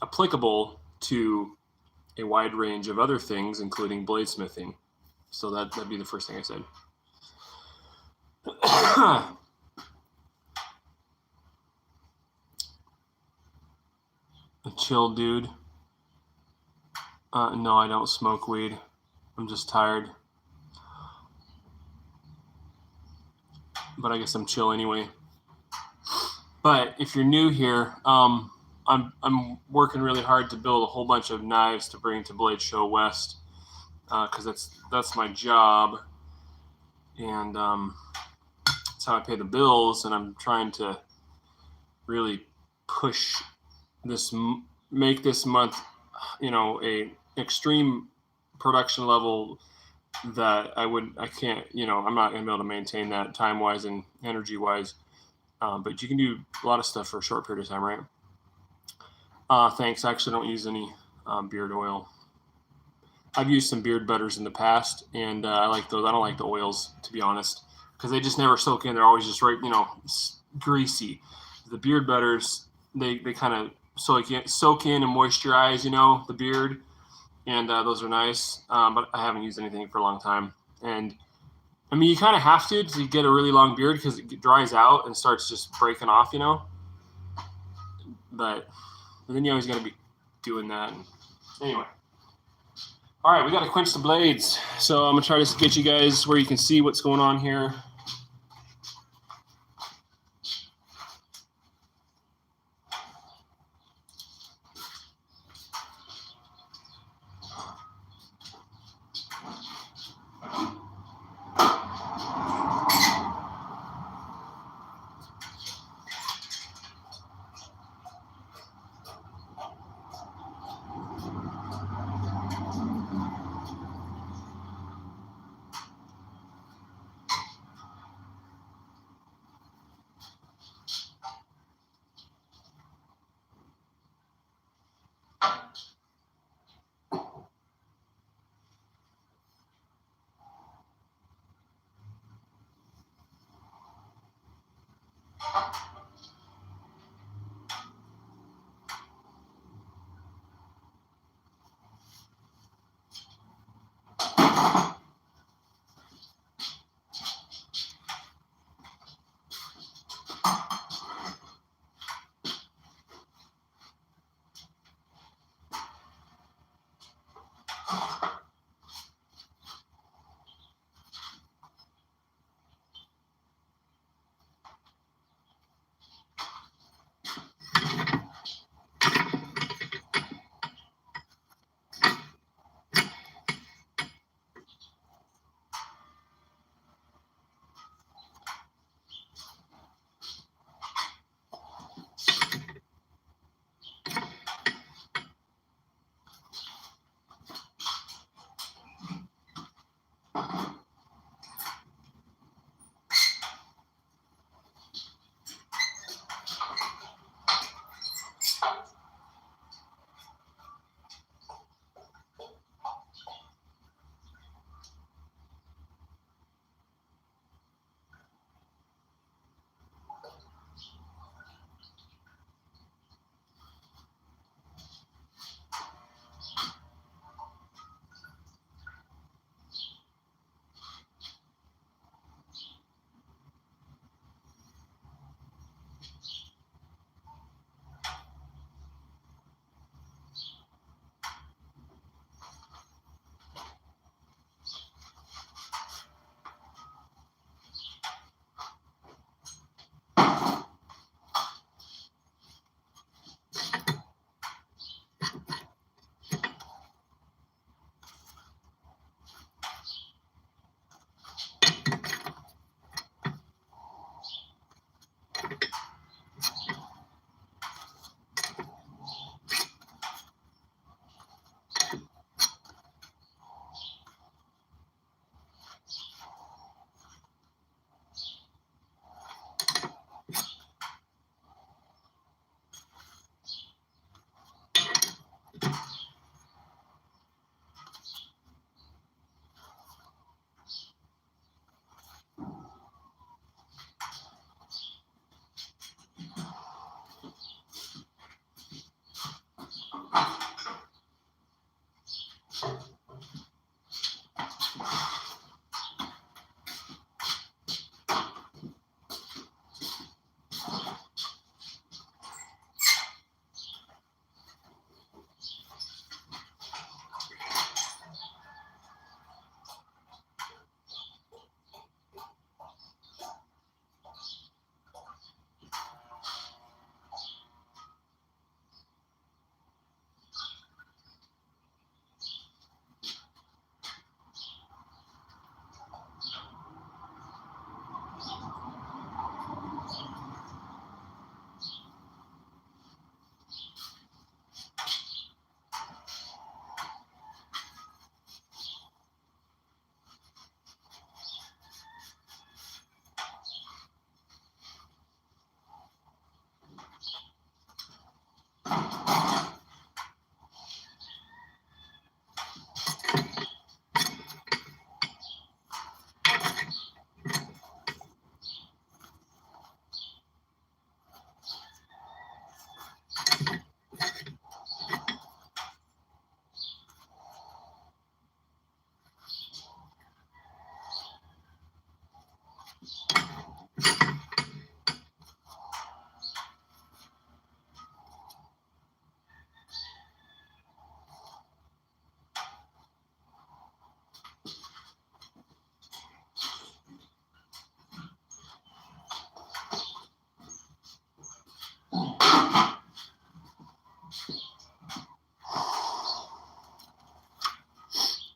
applicable to a wide range of other things, including bladesmithing. So that'd be the first thing I said. A chill dude. No, I don't smoke weed. I'm just tired. But I guess I'm chill anyway. But if you're new here, I'm working really hard to build a whole bunch of knives to bring to Blade Show West, because that's my job, and that's how I pay the bills. And I'm trying to really push this, make this month, a extreme production level that I can't, I'm not gonna be able to maintain that time wise and energy wise. But you can do a lot of stuff for a short period of time, right? Thanks. I actually don't use any beard oil. I've used some beard butters in the past, and I like those. I don't like the oils, to be honest, because they just never soak in. They're always just right, greasy. The beard butters, they kind of soak in and moisturize, the beard, and those are nice. But I haven't used anything for a long time, and I mean, you kind of have to get a really long beard because it dries out and starts just breaking off, But then you always got to be doing that. Anyway. All right, we got to quench the blades. So I'm going to try to get you guys where you can see what's going on here.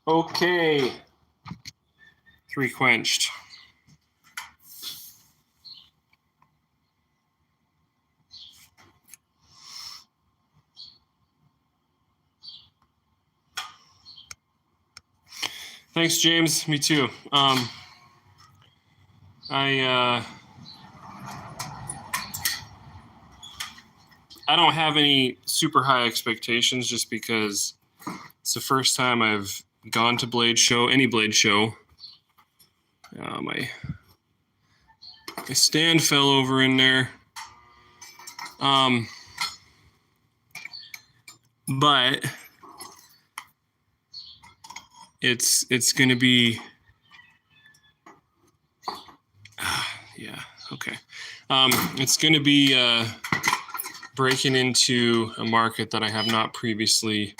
Okay, 3 quenched. Thanks, James. Me too. I don't have any super high expectations just because it's the first time I've gone to any blade show. My stand fell over in there. But it's going to be yeah, okay. It's going to be breaking into a market that I have not previously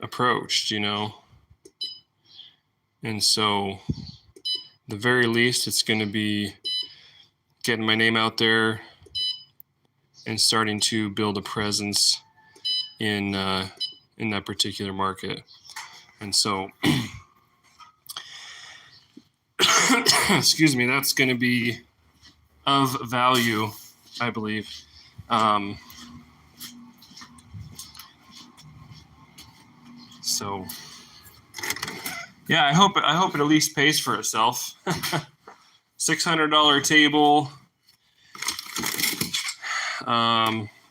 approached, you know. And so the very least it's going to be getting my name out there and starting to build a presence in that particular market. And so excuse me, that's going to be of value, I believe. So yeah, I hope it at least pays for itself. $600 table,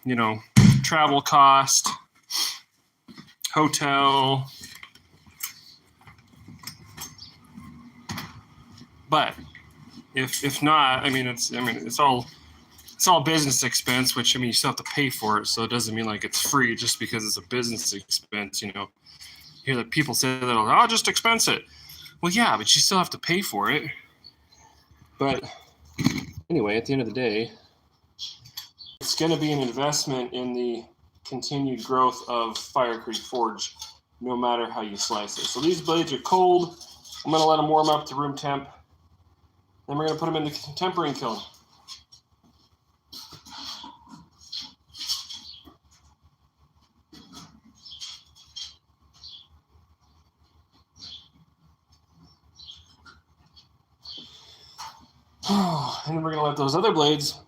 you know, travel cost, hotel. But if not, it's all business expense, which you still have to pay for it. So it doesn't mean like it's free just because it's a business expense, you know. You hear that people say that, I'll just expense it. Well, yeah, but you still have to pay for it. But anyway, at the end of the day, it's going to be an investment in the continued growth of Fire Creek Forge, no matter how you slice it. So these blades are cold. I'm going to let them warm up to room temp. Then we're going to put them in the tempering kiln. And then we're going to let those other blades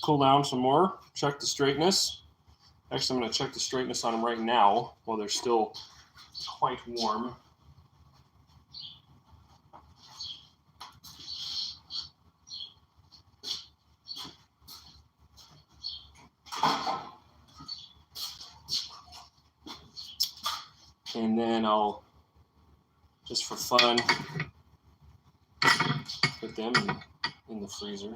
cool down some more, check the straightness. Actually, I'm going to check the straightness on them right now while they're still quite warm. And then I'll, just for fun, put them in the freezer.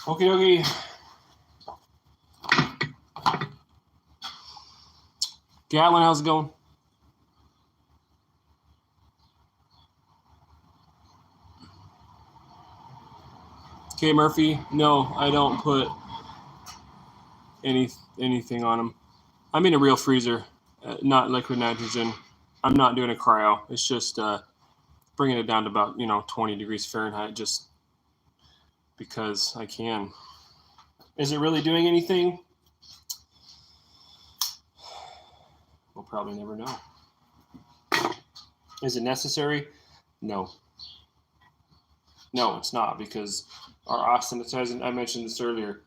Okay. Gatlin, how's it going? Okay, Murphy. No, I don't put anything on them. I'm in a real freezer, not liquid nitrogen. I'm not doing a cryo. It's just bringing it down to about 20 degrees Fahrenheit, just because I can. Is it really doing anything? We'll probably never know. Is it necessary? No. No, it's not, because our austenitizing, I mentioned this earlier,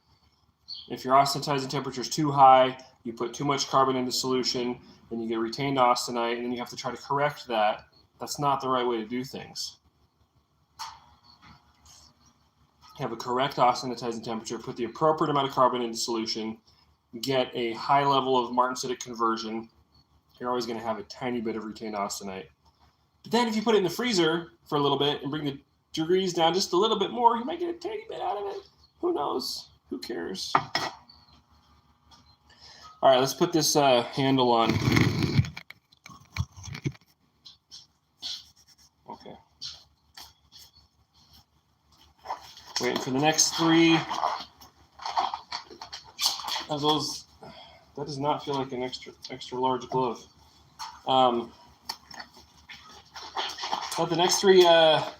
if your austenitizing temperature is too high, you put too much carbon into solution, then you get retained austenite, and then you have to try to correct that. That's not the right way to do things. Have a correct austenitizing temperature, put the appropriate amount of carbon into solution, get a high level of martensitic conversion. You're always going to have a tiny bit of retained austenite. But then if you put it in the freezer for a little bit and bring the degrees down just a little bit more, you might get a tiny bit out of it. Who knows? Who cares? All right, let's put this handle on. Okay. Waiting for the next 3 of those. That does not feel like an extra large glove. But the next 3 that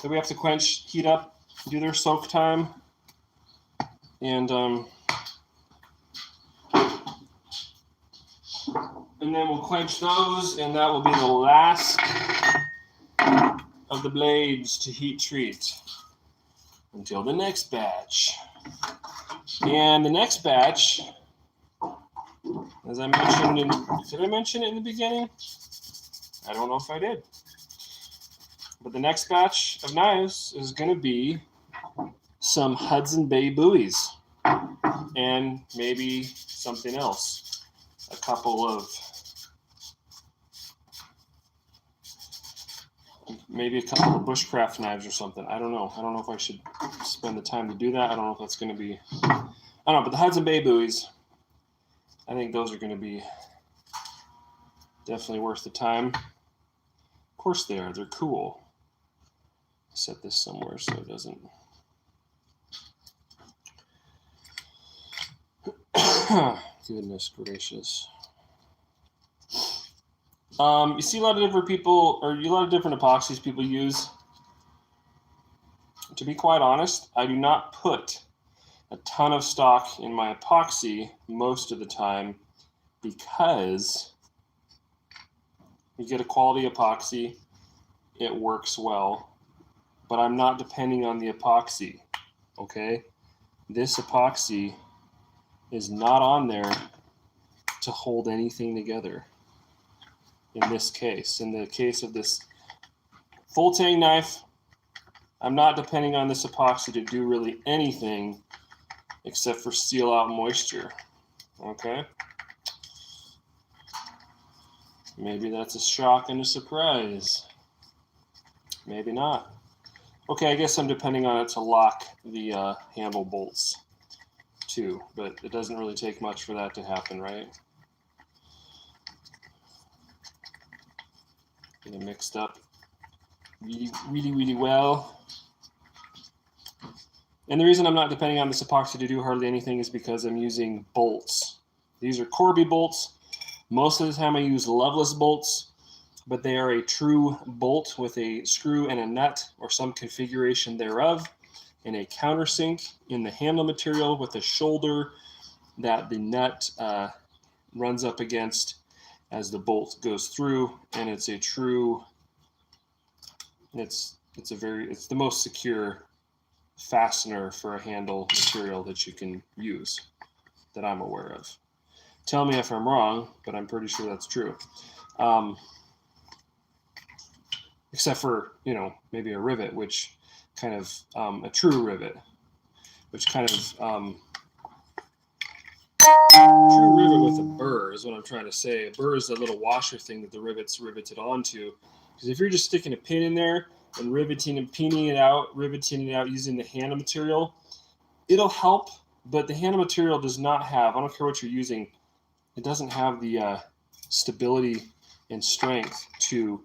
we have to quench, heat up, do their soak time, and then we'll quench those, and that will be the last of the blades to heat treat until the next batch. And the next batch, as I mentioned, did I mention it in the beginning? I don't know if I did. But the next batch of knives is going to be some Hudson Bay buoys and maybe something else. A couple of bushcraft knives or something. I don't know. I don't know if I should spend the time to do that. I don't know if that's going to be, I don't know, but the Hudson Bay buoys, I think those are going to be definitely worth the time. Of course they are. They're cool. Set this somewhere so it doesn't. Goodness gracious. You see a lot of different people, or a lot of different epoxies people use. To be quite honest, I do not put a ton of stock in my epoxy most of the time, because you get a quality epoxy, it works well, but I'm not depending on the epoxy, okay? This epoxy is not on there to hold anything together. In this case, in the case of this full tang knife, I'm not depending on this epoxy to do really anything except for seal out moisture, okay? Maybe that's a shock and a surprise. Maybe not. Okay, I guess I'm depending on it to lock the handle bolts too, but it doesn't really take much for that to happen, right? Get it mixed up really well. And the reason I'm not depending on this epoxy to do hardly anything is because I'm using bolts. These are Corby bolts. Most of the time I use Loveless bolts, but they are a true bolt with a screw and a nut or some configuration thereof, and a countersink in the handle material with a shoulder that the nut runs up against as the bolt goes through, and it's a true, it's the most secure fastener for a handle material that you can use that I'm aware of. Tell me if I'm wrong, but I'm pretty sure that's true. Except for, maybe a rivet, which kind of, a true rivet, which kind of, true rivet with a burr is what I'm trying to say. A burr is a little washer thing that the rivet's riveted onto. Because if you're just sticking a pin in there and riveting it out using the handle material, it'll help, but the handle material does not have, I don't care what you're using, it doesn't have the stability and strength to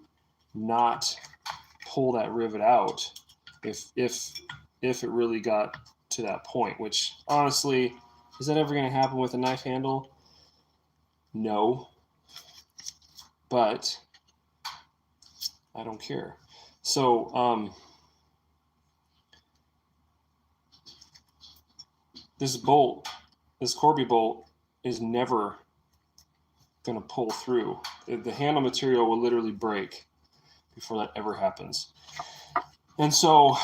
not pull that rivet out if it really got to that point, which honestly, is that ever going to happen with a knife handle? No, but I don't care. So this Corby bolt is never going to pull through. The handle material will literally break before that ever happens. And so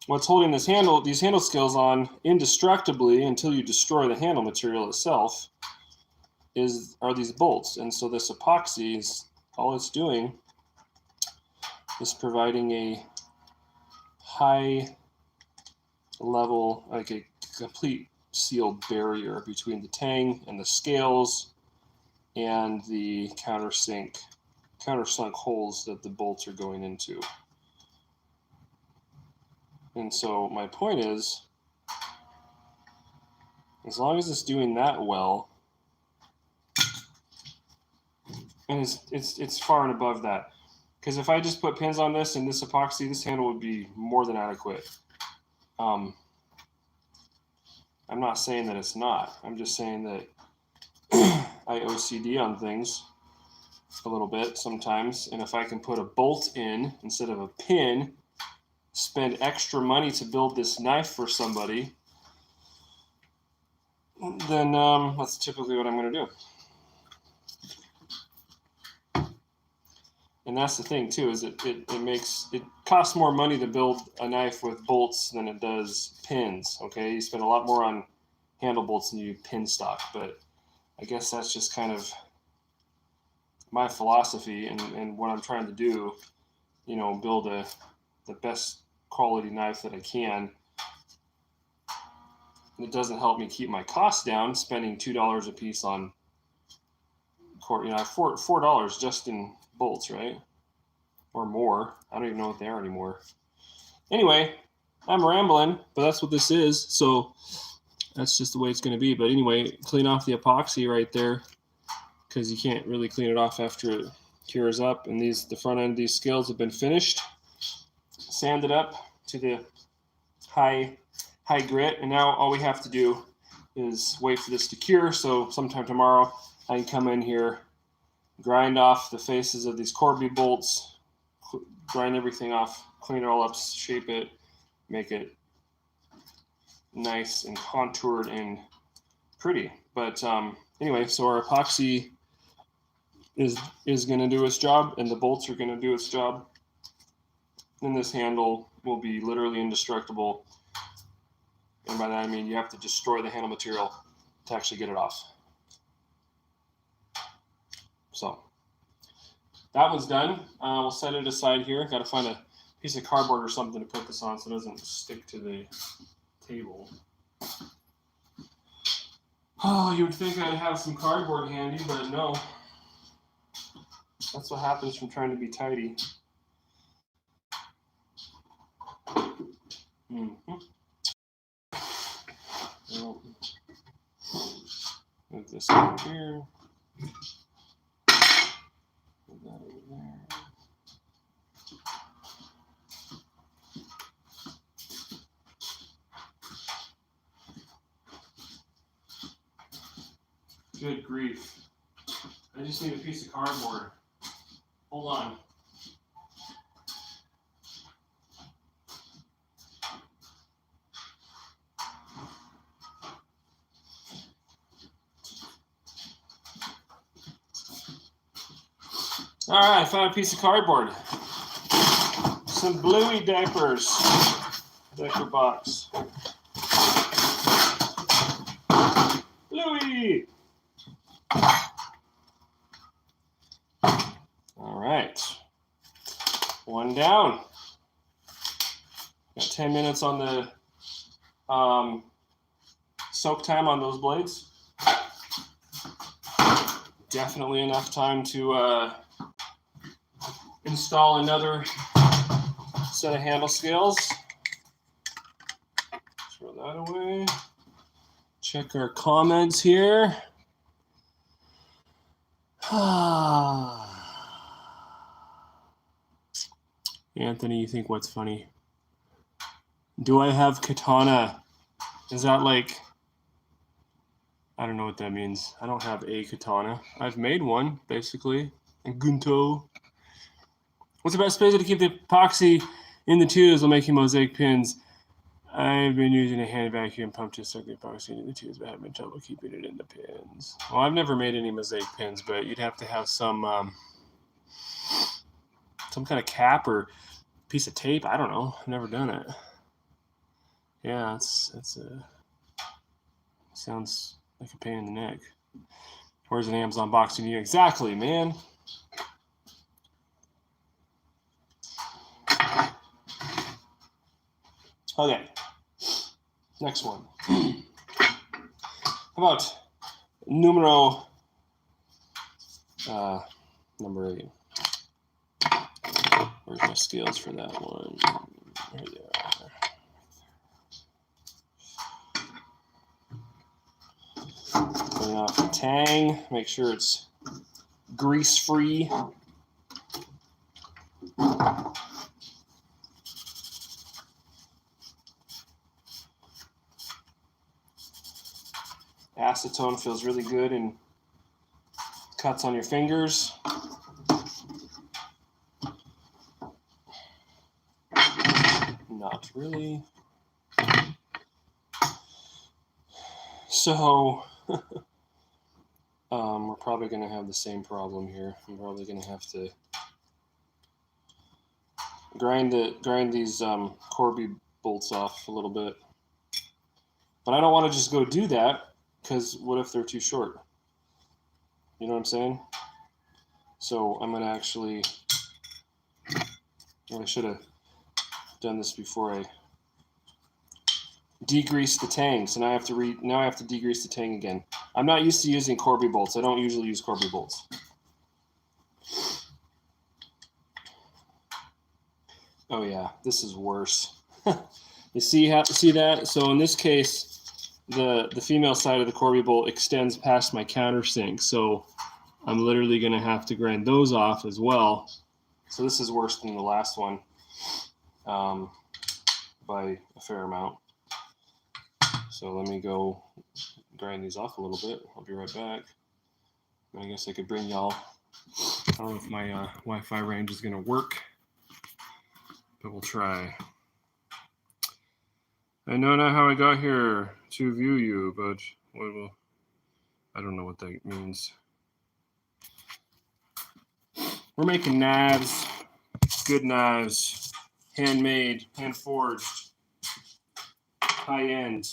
what's holding these handle scales on indestructibly until you destroy the handle material itself are these bolts. And so this epoxy is all it's doing is providing a high level, like a complete sealed barrier between the tang and the scales and the countersunk holes that the bolts are going into. And so my point is, as long as it's doing that well, and it's far and above that, because if I just put pins on this and this epoxy, this handle would be more than adequate. I'm not saying that it's not. I'm just saying that I OCD on things a little bit sometimes, and if I can put a bolt in instead of a pin, spend extra money to build this knife for somebody, then that's typically what I'm going to do. And that's the thing too, is it costs more money to build a knife with bolts than it does pins. Okay, you spend a lot more on handle bolts than you do pin stock, but I guess that's just kind of my philosophy and what I'm trying to do. You know, build the best quality knife that I can. It doesn't help me keep my costs down, spending $2 a piece on, $4 just in bolts, right? Or more. I don't even know what they are anymore. Anyway, I'm rambling, but that's what this is. So that's just the way it's going to be. But anyway, clean off the epoxy right there, because you can't really clean it off after it cures up. And the front end of these scales have been finished, sanded up to the high grit, and now all we have to do is wait for this to cure. So sometime tomorrow I can come in here, grind off the faces of these Corby bolts, grind everything off, clean it all up, shape it, make it nice and contoured and pretty. But anyway, so our epoxy is going to do its job, and the bolts are going to do its job, and this handle will be literally indestructible. And by that I mean you have to destroy the handle material to actually get it off. So that one's done. We'll set it aside here. Got to find a piece of cardboard or something to put this on so it doesn't stick to the table. Oh, you would think I'd have some cardboard handy, but no. That's what happens from trying to be tidy. Well, move this over here. Move that over there. Good grief. I just need a piece of cardboard. Hold on. All right, I found a piece of cardboard. Some Bluey diapers. Diaper box. Bluey! All right. One down. Got 10 minutes on the soak time on those blades. Definitely enough time to install another set of handle scales. Throw that away. Check our comments here. Anthony, you think what's funny? Do I have katana? Is that like, I don't know what that means. I don't have a katana. I've made one, basically. A gunto. What's the best spacer to keep the epoxy in the tubes while making mosaic pins? I've been using a hand vacuum pump to suck the epoxy into the tubes, but having trouble keeping it in the pins. Well, I've never made any mosaic pins, but you'd have to have some kind of cap or piece of tape. I don't know. I've never done it. Yeah, sounds like a pain in the neck. Where's an Amazon box in you? Exactly, man. Okay. Next one. How about numero number 8? Where's my scales for that one? Here they are. Putting off the tang. Make sure it's grease-free. Acetone feels really good and cuts on your fingers. Not really. So we're probably going to have the same problem here. I'm probably going to have to grind these Corby bolts off a little bit. But I don't want to just go do that, because what if they're too short? You know what I'm saying? So I'm going to actually, well, I should have done this before I degrease the tang. So now I have to degrease the tang again. I'm not used to using Corby bolts. I don't usually use Corby bolts. Oh yeah, this is worse. You see that? So in this case, the female side of the Corby bolt extends past my countersink. So I'm literally going to have to grind those off as well. So this is worse than the last one by a fair amount. So let me go grind these off a little bit. I'll be right back. I guess I could bring y'all. I don't know if my Wi-Fi range is going to work, but we'll try. I know not how I got here to view you, but I don't know what that means. We're making knives, good knives, handmade, hand forged, high end,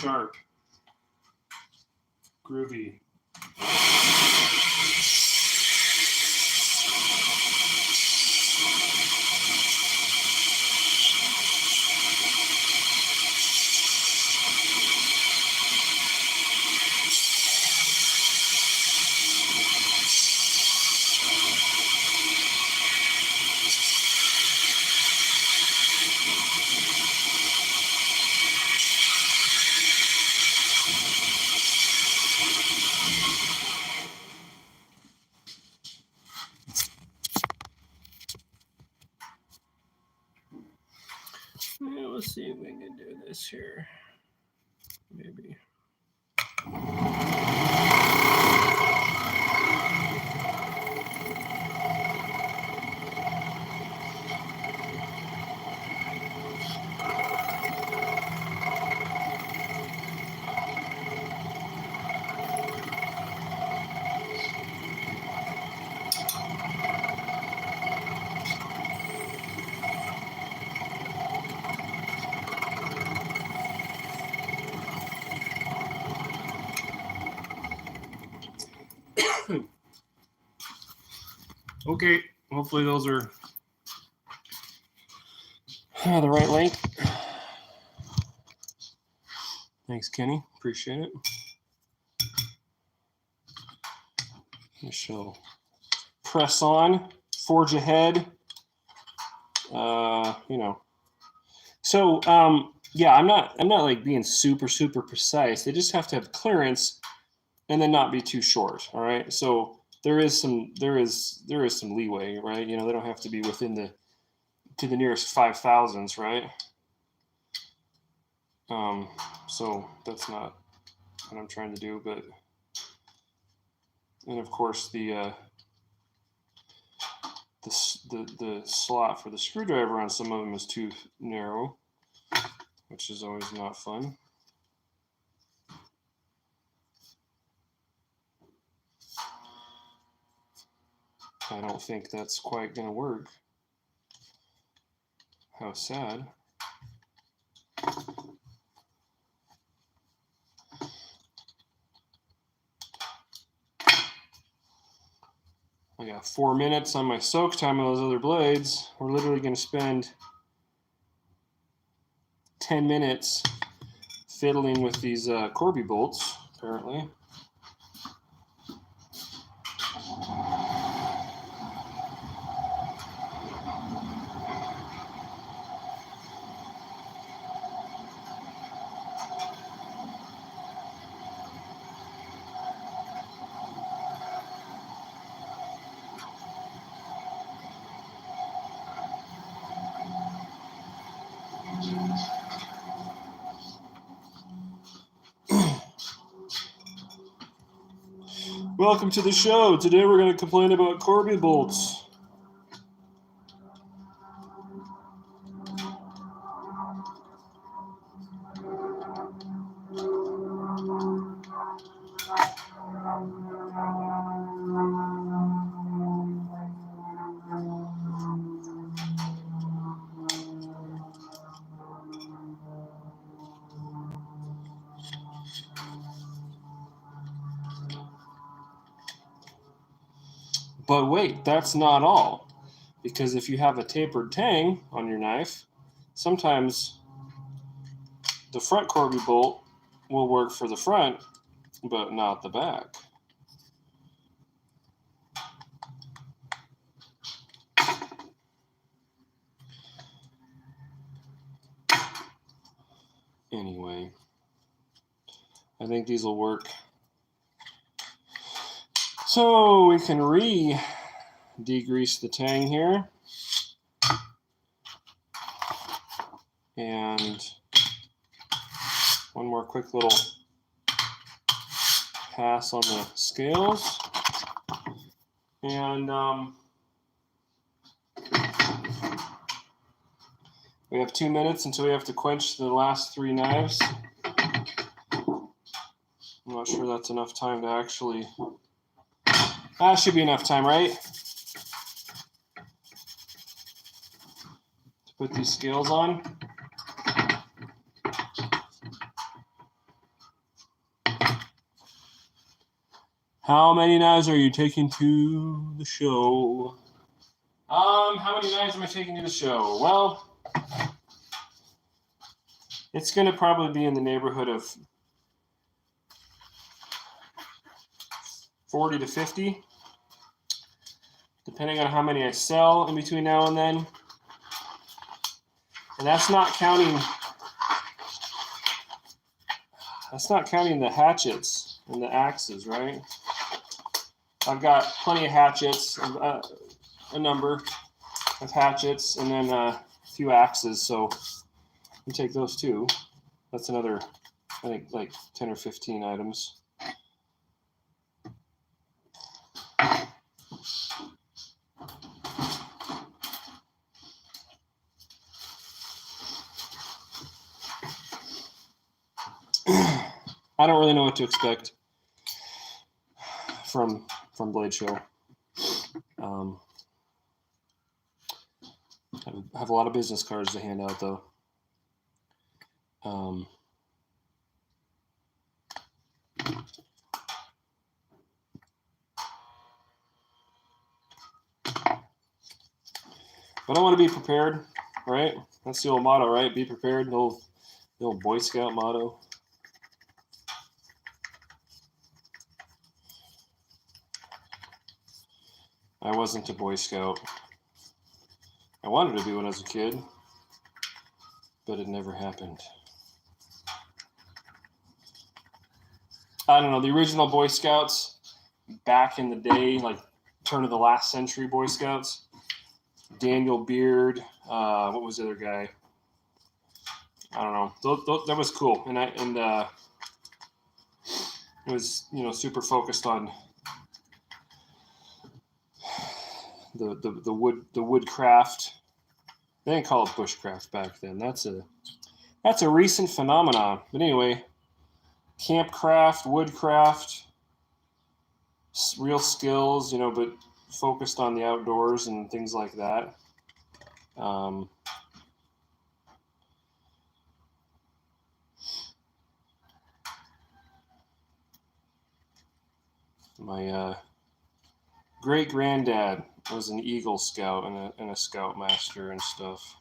sharp, groovy. Yeah, let's see if we can do this here. Maybe. Okay, hopefully those are the right length. Thanks, Kenny. Appreciate it. We shall press on, forge ahead. You know. So yeah, I'm not like being super precise. They just have to have clearance and then not be too short. All right. So there is some leeway, right? You know, they don't have to be within to the nearest 5,000s, right? So that's not what I'm trying to do, but and of course the slot for the screwdriver on some of them is too narrow. which is always not fun. I don't think that's quite going to work. How sad. I got 4 minutes on my soak time on those other blades. We're literally going to spend 10 minutes fiddling with these Corby bolts, apparently. Welcome to the show. Today we're going to complain about Corby bolts. But wait, that's not all. Because if you have a tapered tang on your knife, sometimes the front Corby bolt will work for the front, but not the back. Anyway, I think these will work. So we can degrease the tang here. And one more quick little pass on the scales. And we have 2 minutes until we have to quench the last 3 knives. I'm not sure that's enough time to actually... That should be enough time, right? To put these scales on. How many knives are you taking to the show? How many knives am I taking to the show? Well, it's going to probably be in the neighborhood of 40 to 50, depending on how many I sell in between now and then. And that's not counting the hatchets and the axes, right? I've got plenty of hatchets, a number of hatchets, and then a few axes, so you take those too. That's another, I think, like 10 or 15 items. I don't really know what to expect from Blade Show. I have a lot of business cards to hand out, though. But I want to be prepared, right? That's the old motto, right? Be prepared, the old Boy Scout motto. I wasn't a Boy Scout. I wanted to be when I was a kid, but it never happened. I don't know, the original Boy Scouts back in the day, like turn of the last century Boy Scouts, Daniel Beard, what was the other guy? I don't know. That was cool, and it was, super focused on the woodcraft. They didn't call it bushcraft back then. That's That's a recent phenomenon. But anyway, campcraft, woodcraft, real skills, you know, but focused on the outdoors and things like that. My great granddad was an Eagle Scout and a Scoutmaster and stuff.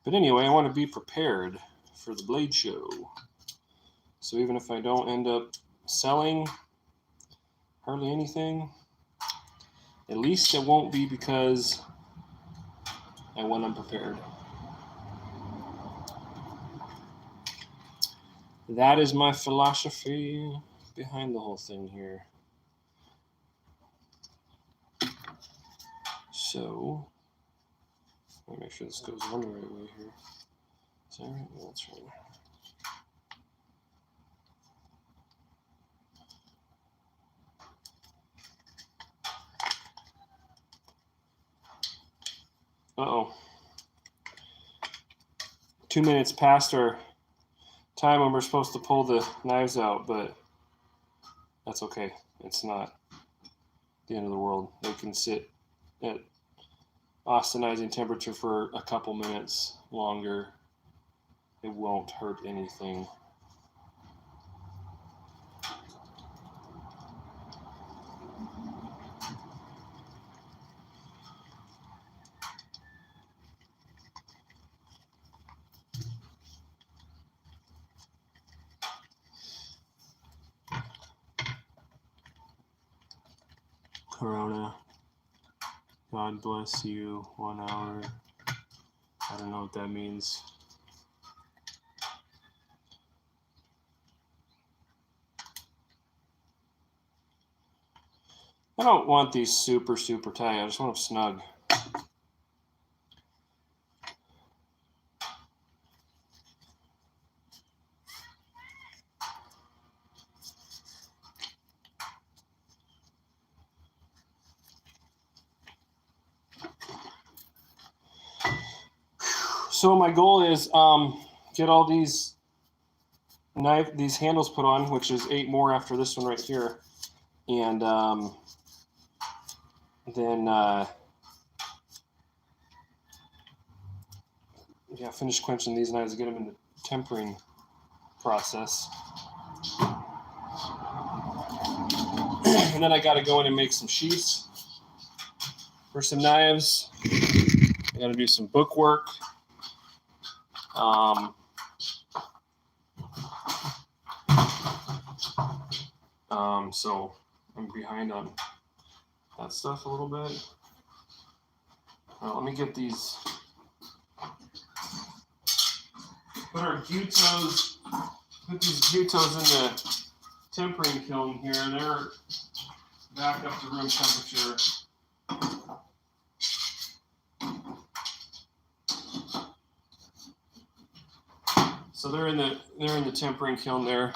But anyway, I want to be prepared for the Blade Show. So even if I don't end up selling hardly anything, at least it won't be because I went unprepared. That is my philosophy behind the whole thing here. So, let me make sure this goes on the right way here. Is that right? No, that's right. Uh-oh. 2 minutes past our time when we're supposed to pull the knives out, but that's okay. It's not the end of the world. They can sit at austenizing temperature for a couple minutes longer. It won't hurt anything. Corona, God bless you, 1 hour. I don't know what that means. I don't want these super tight. I just want them snug. So my goal is get all these handles put on, which is 8 more after this one right here, and then finish quenching these knives and get them in the tempering process. And then I got to go in and make some sheaths for some knives. I got to do some book work. So I'm behind on that stuff a little bit. Let me get these. Put these gutos in the tempering kiln here. They're back up to room temperature. So they're in the tempering kiln there.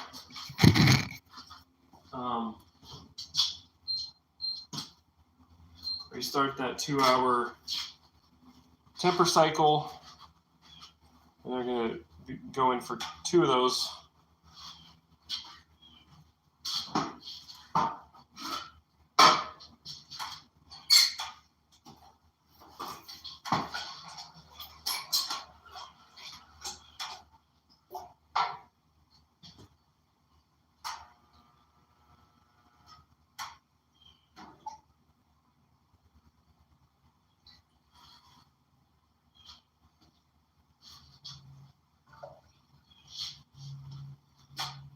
We start that 2-hour temper cycle, and they're going to go in for 2 of those.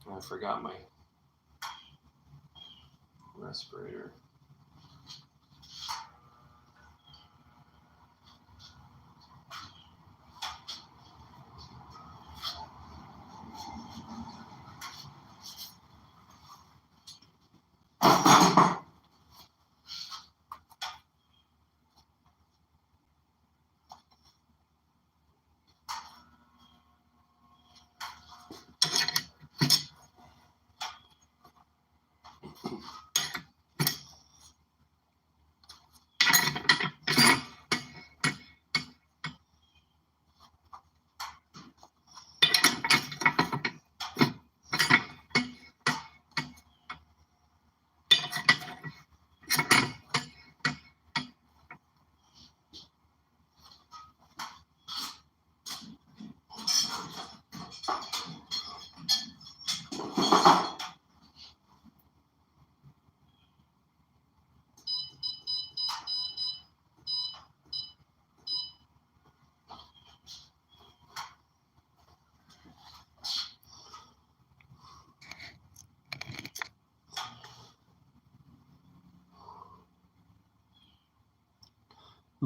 I forgot my respirator.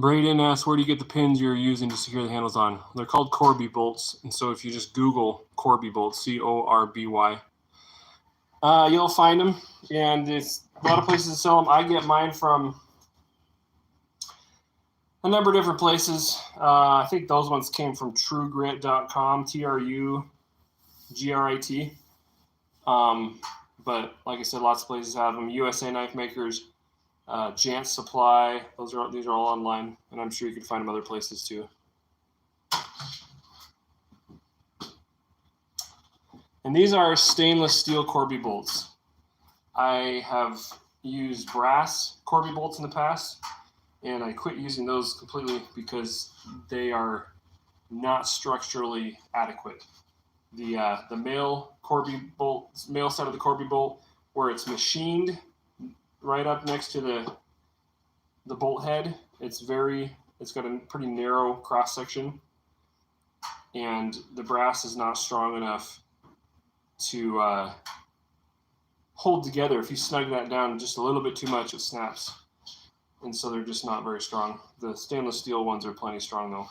Braden asks, where do you get the pins you're using to secure the handles on? They're called Corby bolts, and so if you just Google Corby bolts, C-O-R-B-Y, you'll find them, and it's a lot of places sell them. I get mine from a number of different places. I think those ones came from TrueGrit.com, TRUGRIT. But like I said, lots of places have them. USA Knife Makers, Jant Supply. These are all online, and I'm sure you can find them other places too. And these are stainless steel Corby bolts. I have used brass Corby bolts in the past, and I quit using those completely because they are not structurally adequate. The male Corby bolt, male side of the Corby bolt, where it's machined right up next to the bolt head, it's got a pretty narrow cross section, and the brass is not strong enough to hold together. If you snug that down just a little bit too much, it snaps, and so they're just not very strong. The stainless steel ones are plenty strong though.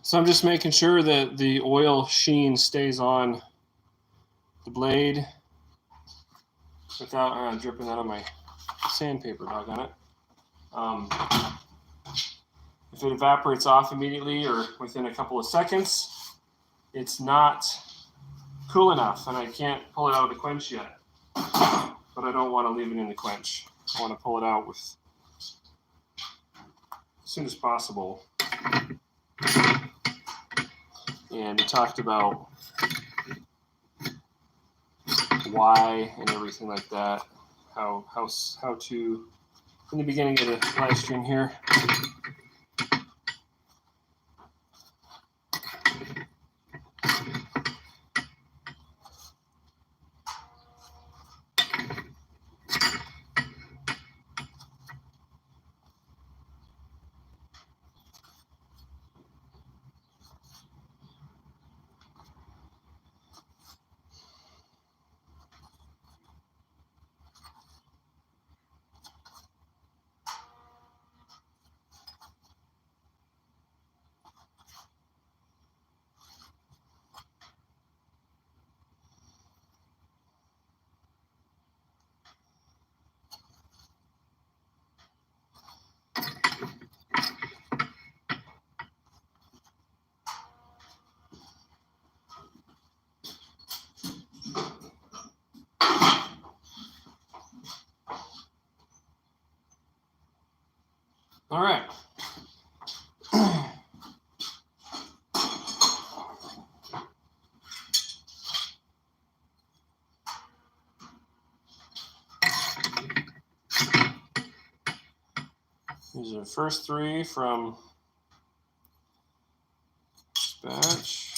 So I'm just making sure that the oil sheen stays on the blade without dripping out of my sandpaper, doggone it. If it evaporates off immediately or within a couple of seconds, it's not cool enough, and I can't pull it out of the quench yet. But I don't want to leave it in the quench. I want to pull it out as soon as possible. And we talked about why and everything like that. How to in the beginning of the live stream here. All right. These are the first three from batch.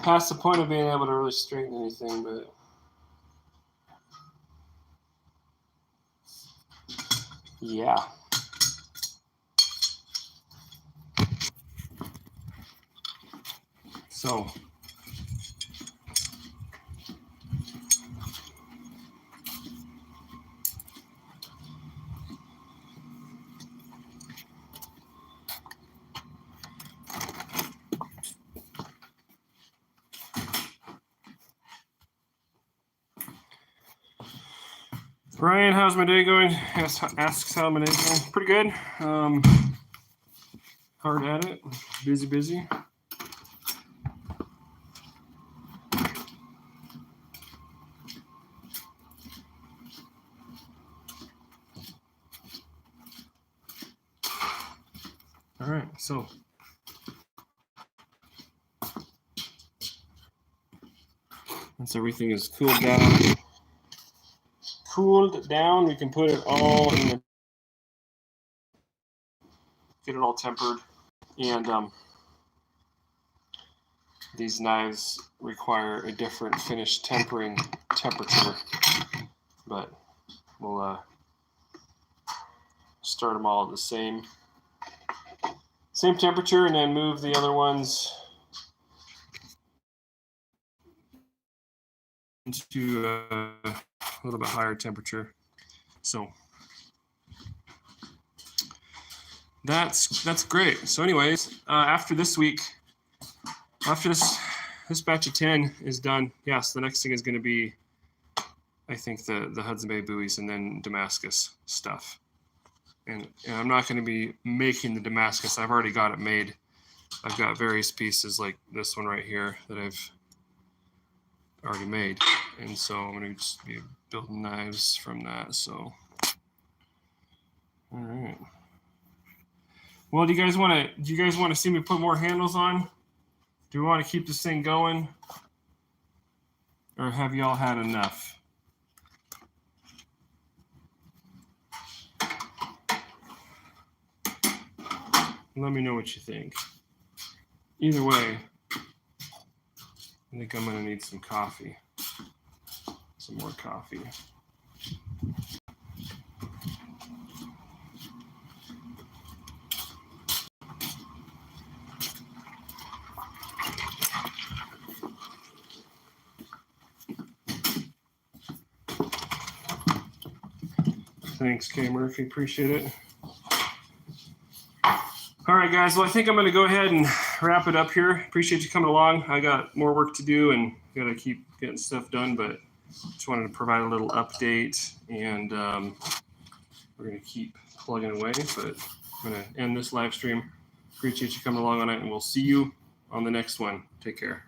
past the point of being able to really straighten anything, but yeah. So Brian, how's my day going? Asks how my day's going. Pretty good. Hard at it. Busy. All right, so once everything is cooled down, we can put it all in the, get it all tempered. And these knives require a different finish tempering temperature, but we'll start them all at the same temperature and then move the other ones into a little bit higher temperature. So that's great. So anyways, after this week, after this batch of 10 is done, yes, the next thing is going to be, I think, the Hudson Bay buoys and then Damascus stuff. And I'm not going to be making the Damascus. I've already got it made. I've got various pieces like this one right here that I've already made. And so I'm going to just be building knives from that. So, all right. Well, do you guys want to see me put more handles on? Do we want to keep this thing going? Or have y'all had enough? Let me know what you think. Either way, I think I'm going to need some coffee. Some more coffee. Thanks, K. Murphy. Appreciate it. All right, guys. Well, I think I'm going to go ahead and wrap it up here. Appreciate you coming along. I got more work to do and got to keep getting stuff done, but just wanted to provide a little update, and we're going to keep plugging away, but I'm going to end this live stream. Appreciate you coming along on it, and we'll see you on the next one. Take care.